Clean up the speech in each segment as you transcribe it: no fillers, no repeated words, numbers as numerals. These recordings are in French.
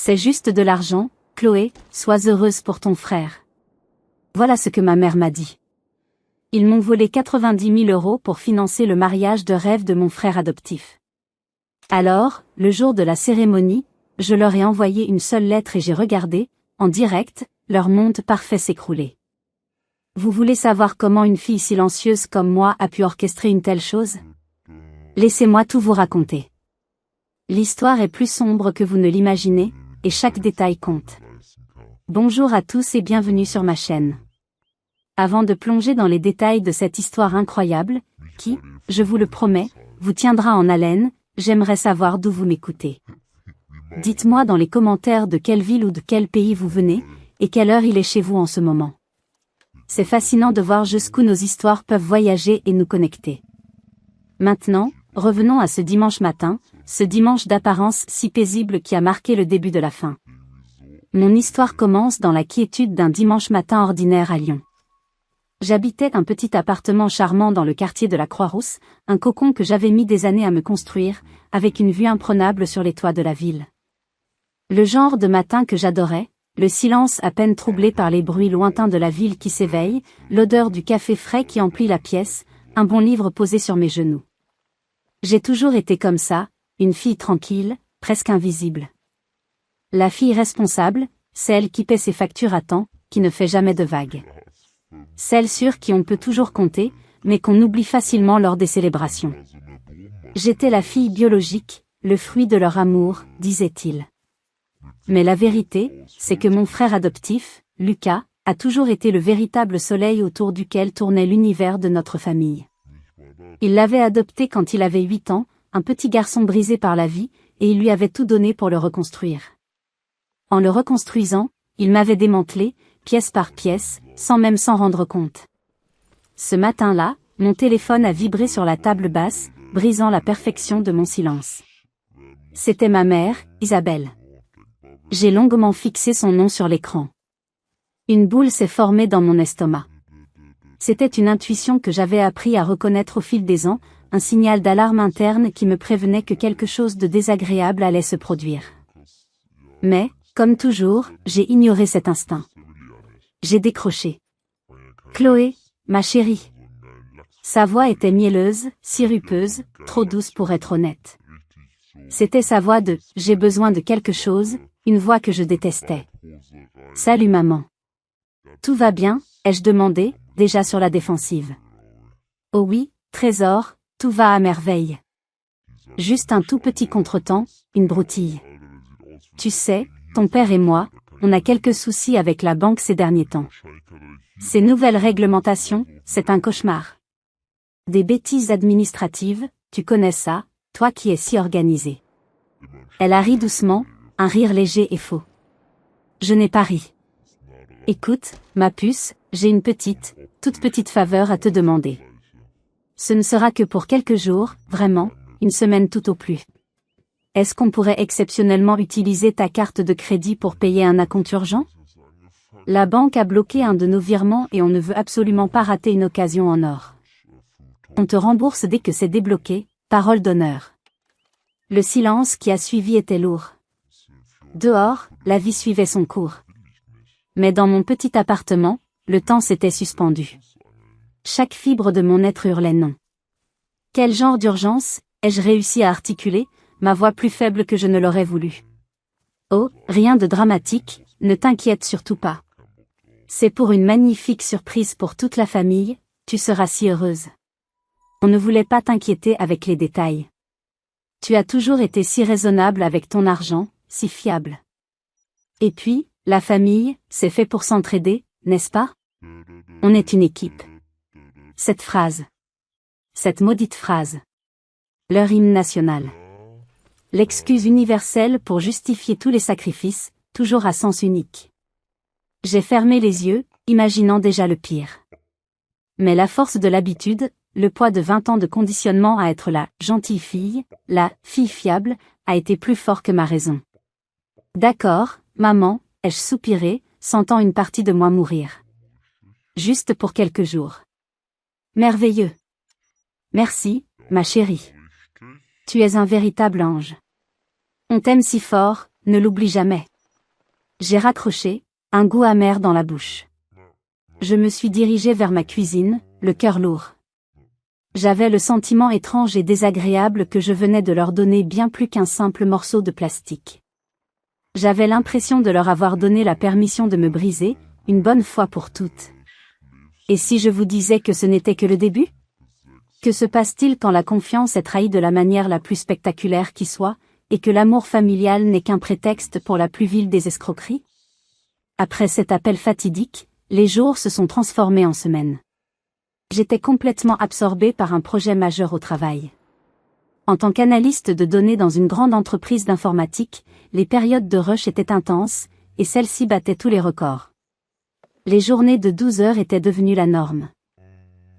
C'est juste de l'argent, Chloé, sois heureuse pour ton frère. Voilà ce que ma mère m'a dit. Ils m'ont volé 90 000 € pour financer le mariage de rêve de mon frère adoptif. Alors, le jour de la cérémonie, je leur ai envoyé une seule lettre et j'ai regardé, en direct, leur monde parfait s'écrouler. Vous voulez savoir comment une fille silencieuse comme moi a pu orchestrer une telle chose? Laissez-moi tout vous raconter. L'histoire est plus sombre que vous ne l'imaginez, et chaque détail compte. Bonjour à tous et bienvenue sur ma chaîne. Avant de plonger dans les détails de cette histoire incroyable, qui, je vous le promets, vous tiendra en haleine, j'aimerais savoir d'où vous m'écoutez. Dites-moi dans les commentaires de quelle ville ou de quel pays vous venez, et quelle heure il est chez vous en ce moment. C'est fascinant de voir jusqu'où nos histoires peuvent voyager et nous connecter. Maintenant, revenons à ce dimanche matin, ce dimanche d'apparence si paisible qui a marqué le début de la fin. Mon histoire commence dans la quiétude d'un dimanche matin ordinaire à Lyon. J'habitais un petit appartement charmant dans le quartier de la Croix-Rousse, un cocon que j'avais mis des années à me construire, avec une vue imprenable sur les toits de la ville. Le genre de matin que j'adorais, le silence à peine troublé par les bruits lointains de la ville qui s'éveille, l'odeur du café frais qui emplit la pièce, un bon livre posé sur mes genoux. J'ai toujours été comme ça, une fille tranquille, presque invisible. La fille responsable, celle qui paie ses factures à temps, qui ne fait jamais de vagues. Celle sur qui on peut toujours compter, mais qu'on oublie facilement lors des célébrations. J'étais la fille biologique, le fruit de leur amour, disait-il. Mais la vérité, c'est que mon frère adoptif, Lucas, a toujours été le véritable soleil autour duquel tournait l'univers de notre famille. Il l'avait adopté quand il avait 8 ans, un petit garçon brisé par la vie, et il lui avait tout donné pour le reconstruire. En le reconstruisant, il m'avait démantelé, pièce par pièce, sans même s'en rendre compte. Ce matin-là, mon téléphone a vibré sur la table basse, brisant la perfection de mon silence. C'était ma mère, Isabelle. J'ai longuement fixé son nom sur l'écran. Une boule s'est formée dans mon estomac. C'était une intuition que j'avais appris à reconnaître au fil des ans, un signal d'alarme interne qui me prévenait que quelque chose de désagréable allait se produire. Mais, comme toujours, j'ai ignoré cet instinct. J'ai décroché. Chloé, ma chérie. Sa voix était mielleuse, sirupeuse, trop douce pour être honnête. C'était sa voix de « j'ai besoin de quelque chose », une voix que je détestais. « Salut maman. Tout va bien ?» ai-je demandé, déjà sur la défensive. « Oh oui, trésor, tout va à merveille. Juste un tout petit contretemps, une broutille. Tu sais, ton père et moi, on a quelques soucis avec la banque ces derniers temps. Ces nouvelles réglementations, c'est un cauchemar. Des bêtises administratives, tu connais ça, toi qui es si organisé. » Elle a ri doucement, un rire léger et faux. Je n'ai pas ri. Écoute, ma puce, j'ai une toute petite faveur à te demander. Ce ne sera que pour quelques jours, vraiment, une semaine tout au plus. Est-ce qu'on pourrait exceptionnellement utiliser ta carte de crédit pour payer un acompte urgent? La banque a bloqué un de nos virements et on ne veut absolument pas rater une occasion en or. On te rembourse dès que c'est débloqué, parole d'honneur. Le silence qui a suivi était lourd. Dehors, la vie suivait son cours. Mais dans mon petit appartement, le temps s'était suspendu. Chaque fibre de mon être hurlait non. Quel genre d'urgence, ai-je réussi à articuler, ma voix plus faible que je ne l'aurais voulu. Oh, rien de dramatique, ne t'inquiète surtout pas. C'est pour une magnifique surprise pour toute la famille, tu seras si heureuse. On ne voulait pas t'inquiéter avec les détails. Tu as toujours été si raisonnable avec ton argent, si fiable. Et puis, la famille, c'est fait pour s'entraider, n'est-ce pas? On est une équipe. Cette phrase. Cette maudite phrase. Leur hymne national. L'excuse universelle pour justifier tous les sacrifices, toujours à sens unique. J'ai fermé les yeux, imaginant déjà le pire. Mais la force de l'habitude, le poids de 20 ans de conditionnement à être la gentille fille, la fille fiable, a été plus fort que ma raison. D'accord, maman, ai-je soupiré, sentant une partie de moi mourir. Juste pour quelques jours. Merveilleux. Merci, ma chérie. Tu es un véritable ange. On t'aime si fort, ne l'oublie jamais. J'ai raccroché, un goût amer dans la bouche. Je me suis dirigée vers ma cuisine, le cœur lourd. J'avais le sentiment étrange et désagréable que je venais de leur donner bien plus qu'un simple morceau de plastique. J'avais l'impression de leur avoir donné la permission de me briser, une bonne fois pour toutes. Et si je vous disais que ce n'était que le début? Que se passe-t-il quand la confiance est trahie de la manière la plus spectaculaire qui soit, et que l'amour familial n'est qu'un prétexte pour la plus vile des escroqueries? Après cet appel fatidique, les jours se sont transformés en semaines. J'étais complètement absorbée par un projet majeur au travail. En tant qu'analyste de données dans une grande entreprise d'informatique, les périodes de rush étaient intenses, et celles-ci battaient tous les records. Les journées de 12 heures étaient devenues la norme.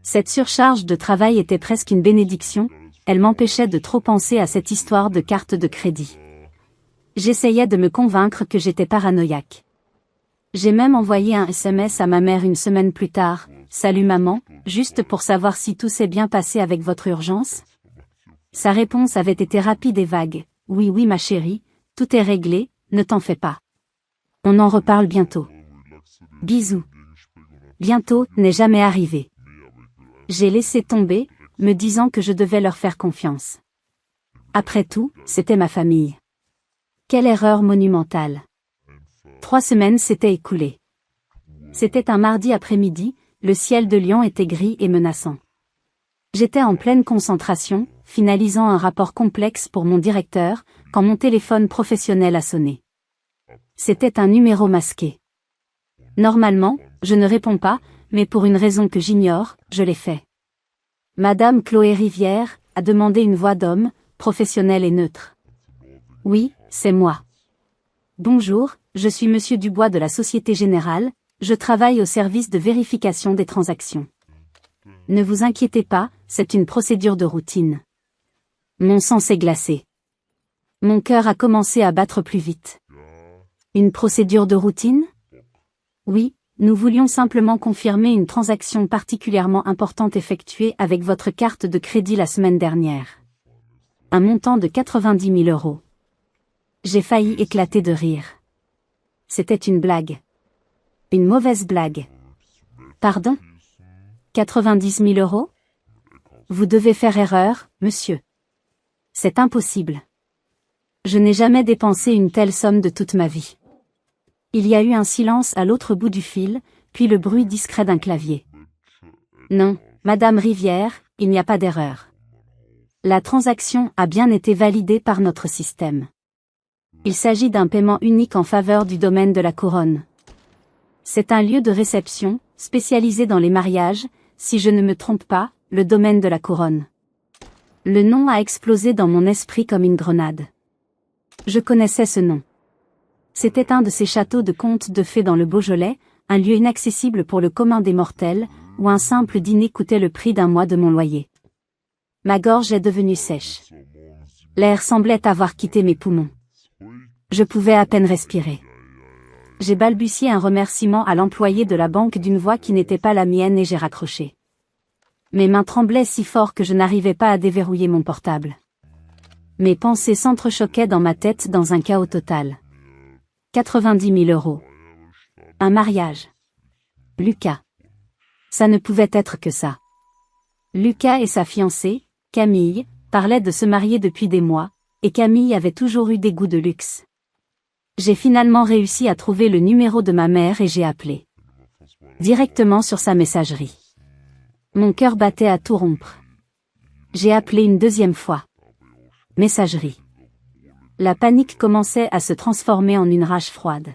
Cette surcharge de travail était presque une bénédiction, elle m'empêchait de trop penser à cette histoire de carte de crédit. J'essayais de me convaincre que j'étais paranoïaque. J'ai même envoyé un SMS à ma mère une semaine plus tard, « Salut maman, juste pour savoir si tout s'est bien passé avec votre urgence ?» Sa réponse avait été rapide et vague, « Oui oui ma chérie, tout est réglé, ne t'en fais pas. On en reparle bientôt. Bisous. » Bientôt n'est jamais arrivé. J'ai laissé tomber, me disant que je devais leur faire confiance. Après tout, c'était ma famille. Quelle erreur monumentale. 3 semaines s'étaient écoulées. C'était un mardi après-midi, le ciel de Lyon était gris et menaçant. J'étais en pleine concentration, finalisant un rapport complexe pour mon directeur, quand mon téléphone professionnel a sonné. C'était un numéro masqué. Normalement, je ne réponds pas, mais pour une raison que j'ignore, je l'ai fait. Madame Chloé Rivière, a demandé une voix d'homme, professionnelle et neutre. Oui, c'est moi. Bonjour, je suis Monsieur Dubois de la Société Générale, je travaille au service de vérification des transactions. Ne vous inquiétez pas, c'est une procédure de routine. Mon sang s'est glacé. Mon cœur a commencé à battre plus vite. Une procédure de routine? Oui, nous voulions simplement confirmer une transaction particulièrement importante effectuée avec votre carte de crédit la semaine dernière. Un montant de 90 000 euros. J'ai failli éclater de rire. C'était une blague. Une mauvaise blague. Pardon? 90 000 euros? Vous devez faire erreur, monsieur. C'est impossible. Je n'ai jamais dépensé une telle somme de toute ma vie. Il y a eu un silence à l'autre bout du fil, puis le bruit discret d'un clavier. Non, Madame Rivière, il n'y a pas d'erreur. La transaction a bien été validée par notre système. Il s'agit d'un paiement unique en faveur du domaine de la Couronne. C'est un lieu de réception, spécialisé dans les mariages, si je ne me trompe pas, le domaine de la Couronne. Le nom a explosé dans mon esprit comme une grenade. Je connaissais ce nom. C'était un de ces châteaux de contes de fées dans le Beaujolais, un lieu inaccessible pour le commun des mortels, où un simple dîner coûtait le prix d'un mois de mon loyer. Ma gorge est devenue sèche. L'air semblait avoir quitté mes poumons. Je pouvais à peine respirer. J'ai balbutié un remerciement à l'employé de la banque d'une voix qui n'était pas la mienne et j'ai raccroché. Mes mains tremblaient si fort que je n'arrivais pas à déverrouiller mon portable. Mes pensées s'entrechoquaient dans ma tête dans un chaos total. 90 000 euros. Un mariage. Lucas. Ça ne pouvait être que ça. Lucas et sa fiancée, Camille, parlaient de se marier depuis des mois, et Camille avait toujours eu des goûts de luxe. J'ai finalement réussi à trouver le numéro de ma mère et j'ai appelé. Directement sur sa messagerie. Mon cœur battait à tout rompre. J'ai appelé une deuxième fois. Messagerie. La panique commençait à se transformer en une rage froide.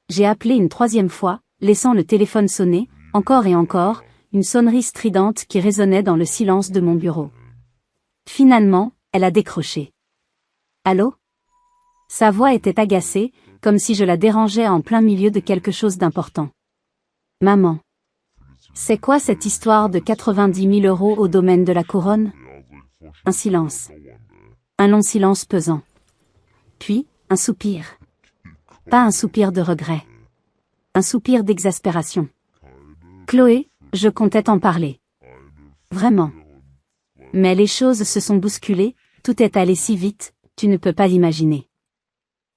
J'ai appelé une troisième fois, laissant le téléphone sonner, encore et encore, une sonnerie stridente qui résonnait dans le silence de mon bureau. Finalement, elle a décroché. Allô? Sa voix était agacée, comme si je la dérangeais en plein milieu de quelque chose d'important. Maman. C'est quoi cette histoire de 90 000 euros au domaine de la Couronne? Un silence. Un long silence pesant. Puis, un soupir. Pas un soupir de regret. Un soupir d'exaspération. Chloé, je comptais t'en parler. Vraiment. Mais les choses se sont bousculées, tout est allé si vite, tu ne peux pas l'imaginer.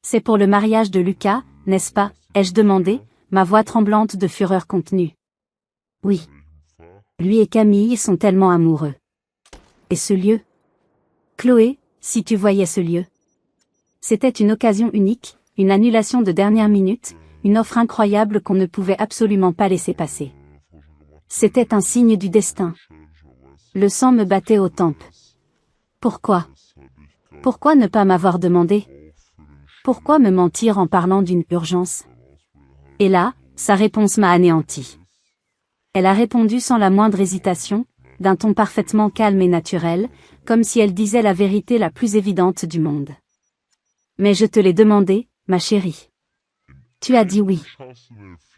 C'est pour le mariage de Lucas, n'est-ce pas, ai-je demandé, ma voix tremblante de fureur contenue. Oui. Lui et Camille sont tellement amoureux. Et ce lieu? Chloé, si tu voyais ce lieu. C'était une occasion unique, une annulation de dernière minute, une offre incroyable qu'on ne pouvait absolument pas laisser passer. C'était un signe du destin. Le sang me battait aux tempes. Pourquoi? Pourquoi ne pas m'avoir demandé? Pourquoi me mentir en parlant d'une urgence? Et là, sa réponse m'a anéanti. Elle a répondu sans la moindre hésitation, d'un ton parfaitement calme et naturel, comme si elle disait la vérité la plus évidente du monde. Mais je te l'ai demandé, ma chérie. Tu as dit oui.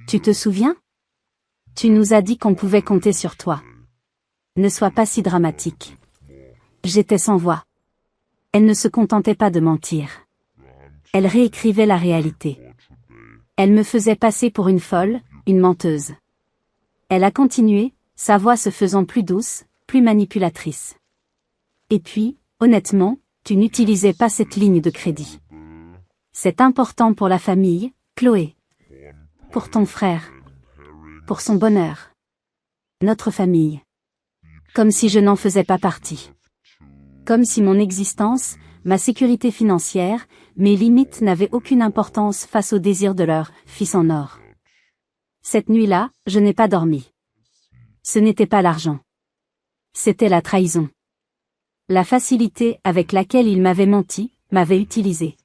Tu te souviens? Tu nous as dit qu'on pouvait compter sur toi. Ne sois pas si dramatique. J'étais sans voix. Elle ne se contentait pas de mentir. Elle réécrivait la réalité. Elle me faisait passer pour une folle, une menteuse. Elle a continué, sa voix se faisant plus douce, plus manipulatrice. Et puis, honnêtement, tu n'utilisais pas cette ligne de crédit. C'est important pour la famille, Chloé. Pour ton frère. Pour son bonheur. Notre famille. Comme si je n'en faisais pas partie. Comme si mon existence, ma sécurité financière, mes limites n'avaient aucune importance face au désir de leur fils en or. Cette nuit-là, je n'ai pas dormi. Ce n'était pas l'argent. C'était la trahison. La facilité avec laquelle il m'avait menti, m'avait utilisé.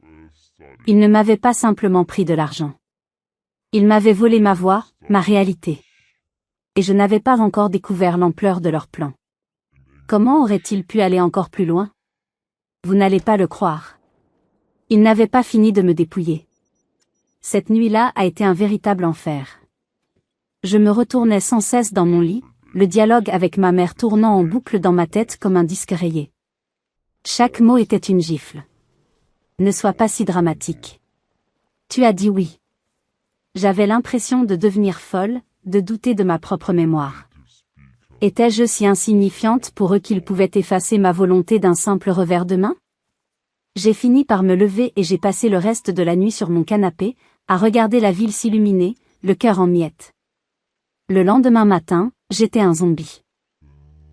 Il ne m'avait pas simplement pris de l'argent. Il m'avait volé ma voix, ma réalité. Et je n'avais pas encore découvert l'ampleur de leur plan. Comment aurait-il pu aller encore plus loin? Vous n'allez pas le croire. Il n'avait pas fini de me dépouiller. Cette nuit-là a été un véritable enfer. Je me retournais sans cesse dans mon lit, le dialogue avec ma mère tournant en boucle dans ma tête comme un disque rayé. Chaque mot était une gifle. Ne sois pas si dramatique. Tu as dit oui. J'avais l'impression de devenir folle, de douter de ma propre mémoire. Étais-je si insignifiante pour eux qu'ils pouvaient effacer ma volonté d'un simple revers de main? J'ai fini par me lever et j'ai passé le reste de la nuit sur mon canapé, à regarder la ville s'illuminer, le cœur en miettes. Le lendemain matin, j'étais un zombie.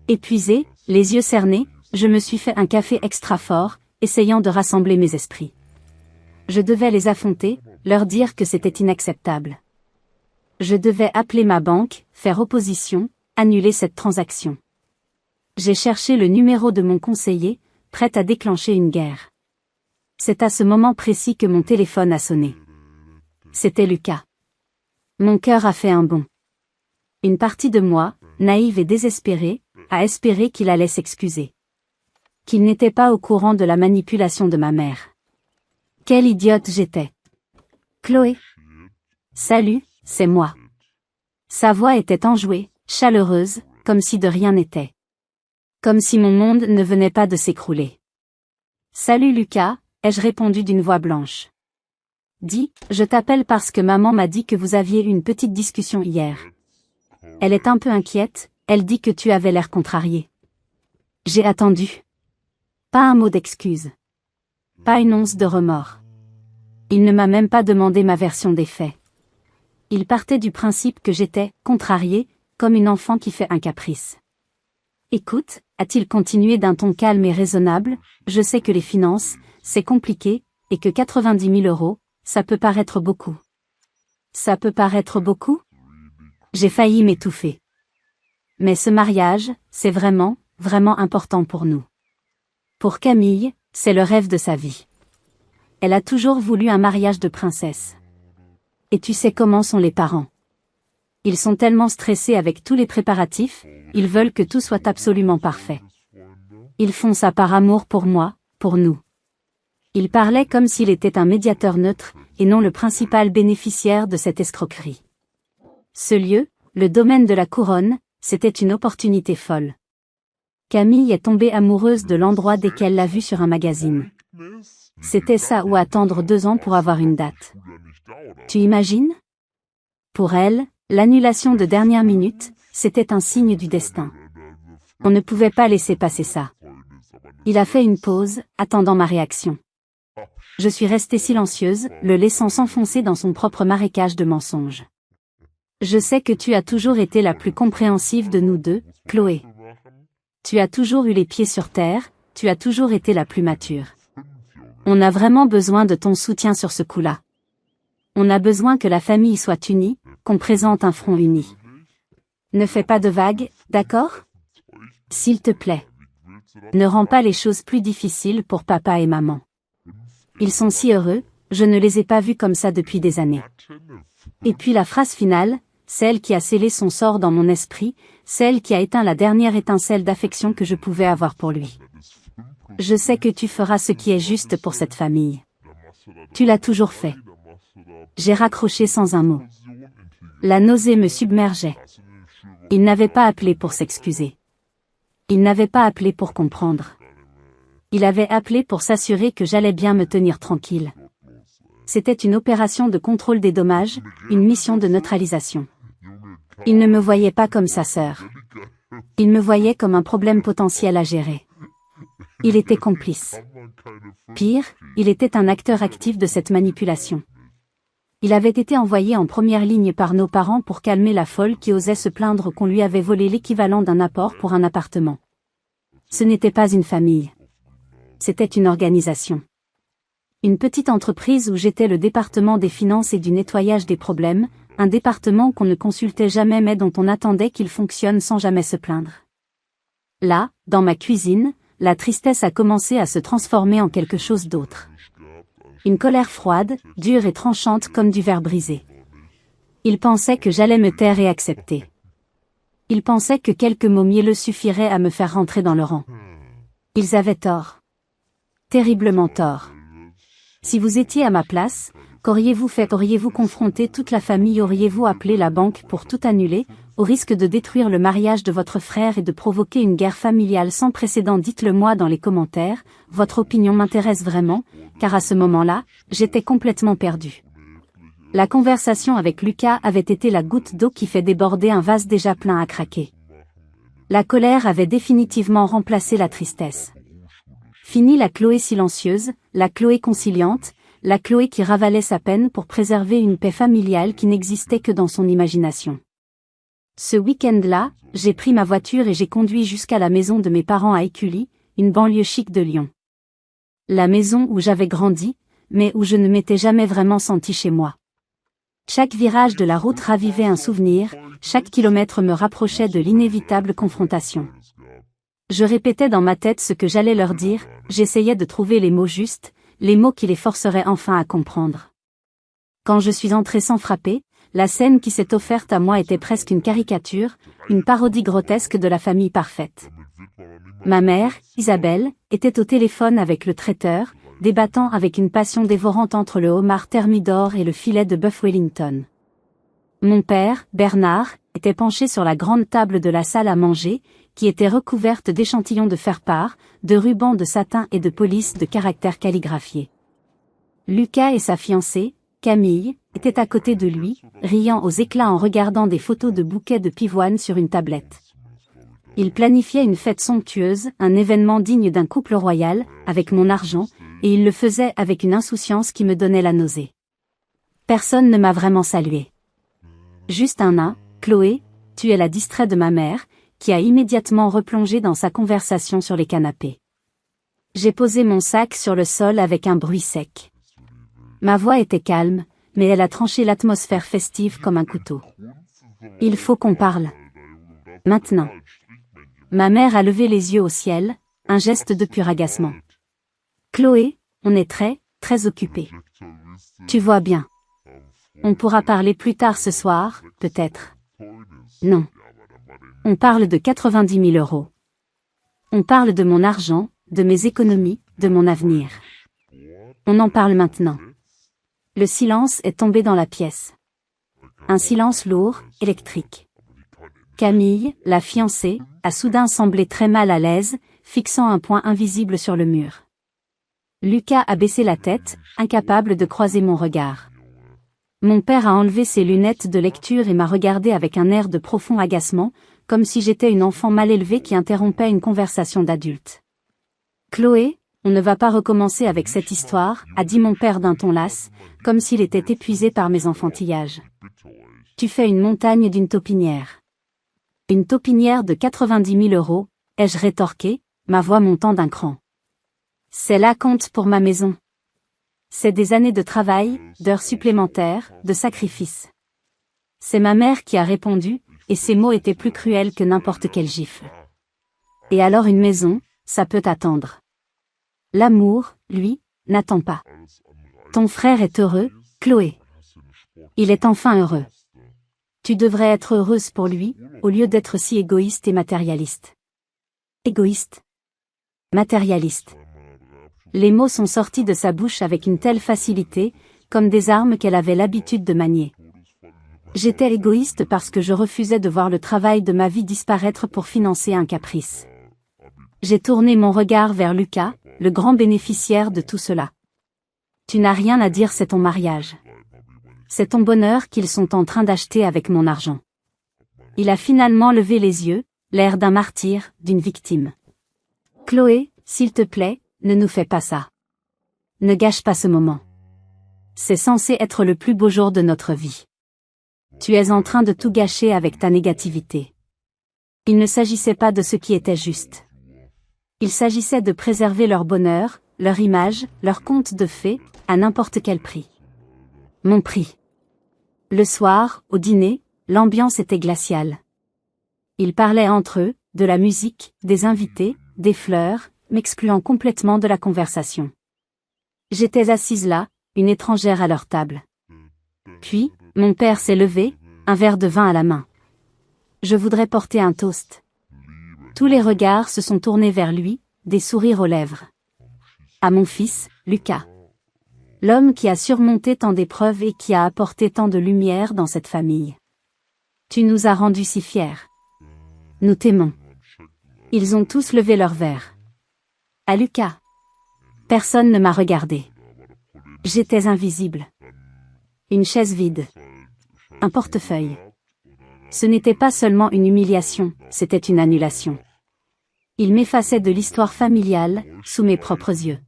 Épuisé, les yeux cernés, je me suis fait un café extra fort, essayant de rassembler mes esprits. Je devais les affronter, leur dire que c'était inacceptable. Je devais appeler ma banque, faire opposition, annuler cette transaction. J'ai cherché le numéro de mon conseiller, prêt à déclencher une guerre. C'est à ce moment précis que mon téléphone a sonné. C'était Lucas. Mon cœur a fait un bond. Une partie de moi, naïve et désespérée, a espéré qu'il allait s'excuser. Qu'il n'était pas au courant de la manipulation de ma mère. Quelle idiote j'étais. Chloé. Salut, c'est moi. Sa voix était enjouée, chaleureuse, comme si de rien n'était. Comme si mon monde ne venait pas de s'écrouler. Salut Lucas, ai-je répondu d'une voix blanche. Dis, je t'appelle parce que maman m'a dit que vous aviez eu une petite discussion hier. Elle est un peu inquiète, elle dit que tu avais l'air contrarié. J'ai attendu. Pas un mot d'excuse. Pas une once de remords. Il ne m'a même pas demandé ma version des faits. Il partait du principe que j'étais contrariée, comme une enfant qui fait un caprice. Écoute, a-t-il continué d'un ton calme et raisonnable, je sais que les finances, c'est compliqué, et que 90 000 euros, ça peut paraître beaucoup. Ça peut paraître beaucoup? J'ai failli m'étouffer. Mais ce mariage, c'est vraiment, vraiment important pour nous. Pour Camille, c'est le rêve de sa vie. Elle a toujours voulu un mariage de princesse. Et tu sais comment sont les parents. Ils sont tellement stressés avec tous les préparatifs, ils veulent que tout soit absolument parfait. Ils font ça par amour pour moi, pour nous. Il parlait comme s'il était un médiateur neutre, et non le principal bénéficiaire de cette escroquerie. Ce lieu, le domaine de la couronne, c'était une opportunité folle. Camille est tombée amoureuse de l'endroit dès qu'elle l'a vu sur un magazine. C'était ça ou attendre 2 ans pour avoir une date. Tu imagines? Pour elle, l'annulation de dernière minute, c'était un signe du destin. On ne pouvait pas laisser passer ça. Il a fait une pause, attendant ma réaction. Je suis restée silencieuse, le laissant s'enfoncer dans son propre marécage de mensonges. Je sais que tu as toujours été la plus compréhensive de nous deux, Chloé. Tu as toujours eu les pieds sur terre, tu as toujours été la plus mature. On a vraiment besoin de ton soutien sur ce coup-là. On a besoin que la famille soit unie, qu'on présente un front uni. Ne fais pas de vagues, d'accord? S'il te plaît. Ne rends pas les choses plus difficiles pour papa et maman. Ils sont si heureux, je ne les ai pas vus comme ça depuis des années. Et puis la phrase finale, celle qui a scellé son sort dans mon esprit, celle qui a éteint la dernière étincelle d'affection que je pouvais avoir pour lui. Je sais que tu feras ce qui est juste pour cette famille. Tu l'as toujours fait. J'ai raccroché sans un mot. La nausée me submergeait. Il n'avait pas appelé pour s'excuser. Il n'avait pas appelé pour comprendre. Il avait appelé pour s'assurer que j'allais bien me tenir tranquille. C'était une opération de contrôle des dommages, une mission de neutralisation. Il ne me voyait pas comme sa sœur. Il me voyait comme un problème potentiel à gérer. Il était complice. Pire, il était un acteur actif de cette manipulation. Il avait été envoyé en première ligne par nos parents pour calmer la folle qui osait se plaindre qu'on lui avait volé l'équivalent d'un apport pour un appartement. Ce n'était pas une famille. C'était une organisation. Une petite entreprise où j'étais le département des finances et du nettoyage des problèmes, un département qu'on ne consultait jamais mais dont on attendait qu'il fonctionne sans jamais se plaindre. Là, dans ma cuisine, la tristesse a commencé à se transformer en quelque chose d'autre. Une colère froide, dure et tranchante comme du verre brisé. Ils pensaient que j'allais me taire et accepter. Ils pensaient que quelques mots mielleux suffiraient à me faire rentrer dans le rang. Ils avaient tort. Terriblement tort. Si vous étiez à ma place, qu'auriez-vous fait? Auriez-vous confronté toute la famille? Auriez-vous appelé la banque pour tout annuler, au risque de détruire le mariage de votre frère et de provoquer une guerre familiale sans précédent? Dites-le moi dans les commentaires, votre opinion m'intéresse vraiment, car à ce moment-là, j'étais complètement perdue. La conversation avec Lucas avait été la goutte d'eau qui fait déborder un vase déjà plein à craquer. La colère avait définitivement remplacé la tristesse. Fini la Chloé silencieuse, la Chloé conciliante, la Chloé qui ravalait sa peine pour préserver une paix familiale qui n'existait que dans son imagination. Ce week-end-là, j'ai pris ma voiture et j'ai conduit jusqu'à la maison de mes parents à Écully, une banlieue chic de Lyon. La maison où j'avais grandi, mais où je ne m'étais jamais vraiment sentie chez moi. Chaque virage de la route ravivait un souvenir, chaque kilomètre me rapprochait de l'inévitable confrontation. Je répétais dans ma tête ce que j'allais leur dire, j'essayais de trouver les mots justes, les mots qui les forceraient enfin à comprendre. Quand je suis entrée sans frapper, la scène qui s'est offerte à moi était presque une caricature, une parodie grotesque de la famille parfaite. Ma mère, Isabelle, était au téléphone avec le traiteur, débattant avec une passion dévorante entre le homard thermidor et le filet de bœuf Wellington. Mon père, Bernard, était penché sur la grande table de la salle à manger, qui était recouverte d'échantillons de faire-part, de rubans de satin et de polices de caractères calligraphiés. Lucas et sa fiancée, Camille, étaient à côté de lui, riant aux éclats en regardant des photos de bouquets de pivoine sur une tablette. Ils planifiaient une fête somptueuse, un événement digne d'un couple royal, avec mon argent, et ils le faisaient avec une insouciance qui me donnait la nausée. Personne ne m'a vraiment salué. Juste un nain, Chloé, tu es la distraite de ma mère, qui a immédiatement replongé dans sa conversation sur les canapés. J'ai posé mon sac sur le sol avec un bruit sec. Ma voix était calme, mais elle a tranché l'atmosphère festive comme un couteau. Il faut qu'on parle. Maintenant. Ma mère a levé les yeux au ciel, un geste de pur agacement. Chloé, on est très occupés. Tu vois bien. On pourra parler plus tard ce soir, peut-être. Non. On parle de 90 000 €. On parle de mon argent, de mes économies, de mon avenir. On en parle maintenant. Le silence est tombé dans la pièce. Un silence lourd, électrique. Camille, la fiancée, a soudain semblé très mal à l'aise, fixant un point invisible sur le mur. Lucas a baissé la tête, incapable de croiser mon regard. Mon père a enlevé ses lunettes de lecture et m'a regardé avec un air de profond agacement, comme si j'étais une enfant mal élevée qui interrompait une conversation d'adulte. Chloé, On ne va pas recommencer avec cette histoire, a dit mon père d'un ton las, comme s'il était épuisé par mes enfantillages. Tu fais une montagne d'une taupinière. Une taupinière de 90 000 euros, ai-je rétorqué, ma voix montant d'un cran. C'est la compte pour ma maison. C'est des années de travail, d'heures supplémentaires, de sacrifices. C'est ma mère qui a répondu, et ses mots étaient plus cruels que n'importe quelle gifle. Et alors une maison, ça peut attendre. L'amour, lui, n'attend pas. Ton frère est heureux, Chloé. Il est enfin heureux. Tu devrais être heureuse pour lui, au lieu d'être si égoïste et matérialiste. Égoïste. Matérialiste. Les mots sont sortis de sa bouche avec une telle facilité, comme des armes qu'elle avait l'habitude de manier. J'étais égoïste parce que je refusais de voir le travail de ma vie disparaître pour financer un caprice. J'ai tourné mon regard vers Lucas, le grand bénéficiaire de tout cela. Tu n'as rien à dire, c'est ton mariage. C'est ton bonheur qu'ils sont en train d'acheter avec mon argent. Il a finalement levé les yeux, l'air d'un martyr, d'une victime. Chloé, s'il te plaît, ne nous fais pas ça. Ne gâche pas ce moment. C'est censé être le plus beau jour de notre vie. Tu es en train de tout gâcher avec ta négativité. Il ne s'agissait pas de ce qui était juste. Il s'agissait de préserver leur bonheur, leur image, leur conte de fées, à n'importe quel prix. Mon prix. Le soir, au dîner, l'ambiance était glaciale. Ils parlaient entre eux, de la musique, des invités, des fleurs, m'excluant complètement de la conversation. J'étais assise là, une étrangère à leur table. Puis, mon père s'est levé, un verre de vin à la main. Je voudrais porter un toast. Tous les regards se sont tournés vers lui, des sourires aux lèvres. À mon fils, Lucas. L'homme qui a surmonté tant d'épreuves et qui a apporté tant de lumière dans cette famille. Tu nous as rendus si fiers. Nous t'aimons. Ils ont tous levé leur verre. À Lucas. Personne ne m'a regardé. J'étais invisible. Une chaise vide. Un portefeuille. Ce n'était pas seulement une humiliation, c'était une annulation. Il m'effaçait de l'histoire familiale, sous mes propres yeux.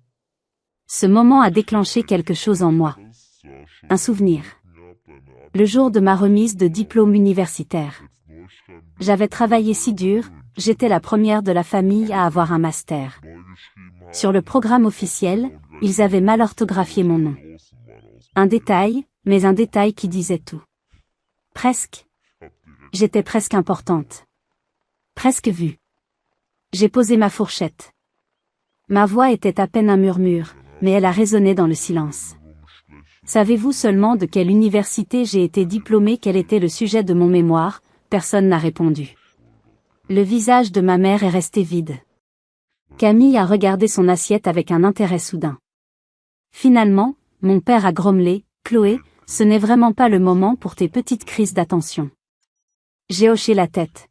Ce moment a déclenché quelque chose en moi. Un souvenir. Le jour de ma remise de diplôme universitaire. J'avais travaillé si dur, j'étais la première de la famille à avoir un master. Sur le programme officiel, ils avaient mal orthographié mon nom. Un détail, mais un détail qui disait tout. Presque. J'étais presque importante. Presque vue. J'ai posé ma fourchette. Ma voix était à peine un murmure, mais elle a résonné dans le silence. Savez-vous seulement de quelle université j'ai été diplômée, quel était le sujet de mon mémoire? Personne n'a répondu. Le visage de ma mère est resté vide. Camille a regardé son assiette avec un intérêt soudain. Finalement, mon père a grommelé, Chloé, ce n'est vraiment pas le moment pour tes petites crises d'attention. J'ai hoché la tête.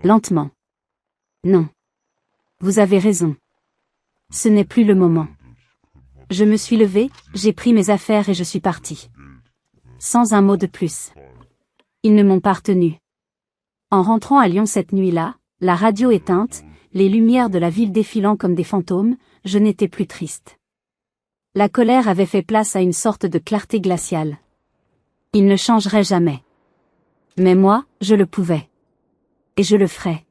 Lentement. Non. Vous avez raison. Ce n'est plus le moment. Je me suis levée, j'ai pris mes affaires et je suis partie. Sans un mot de plus. Ils ne m'ont pas retenue. En rentrant à Lyon cette nuit-là, la radio éteinte, les lumières de la ville défilant comme des fantômes, je n'étais plus triste. La colère avait fait place à une sorte de clarté glaciale. Il ne changerait jamais. Mais moi, je le pouvais. Et je le ferais.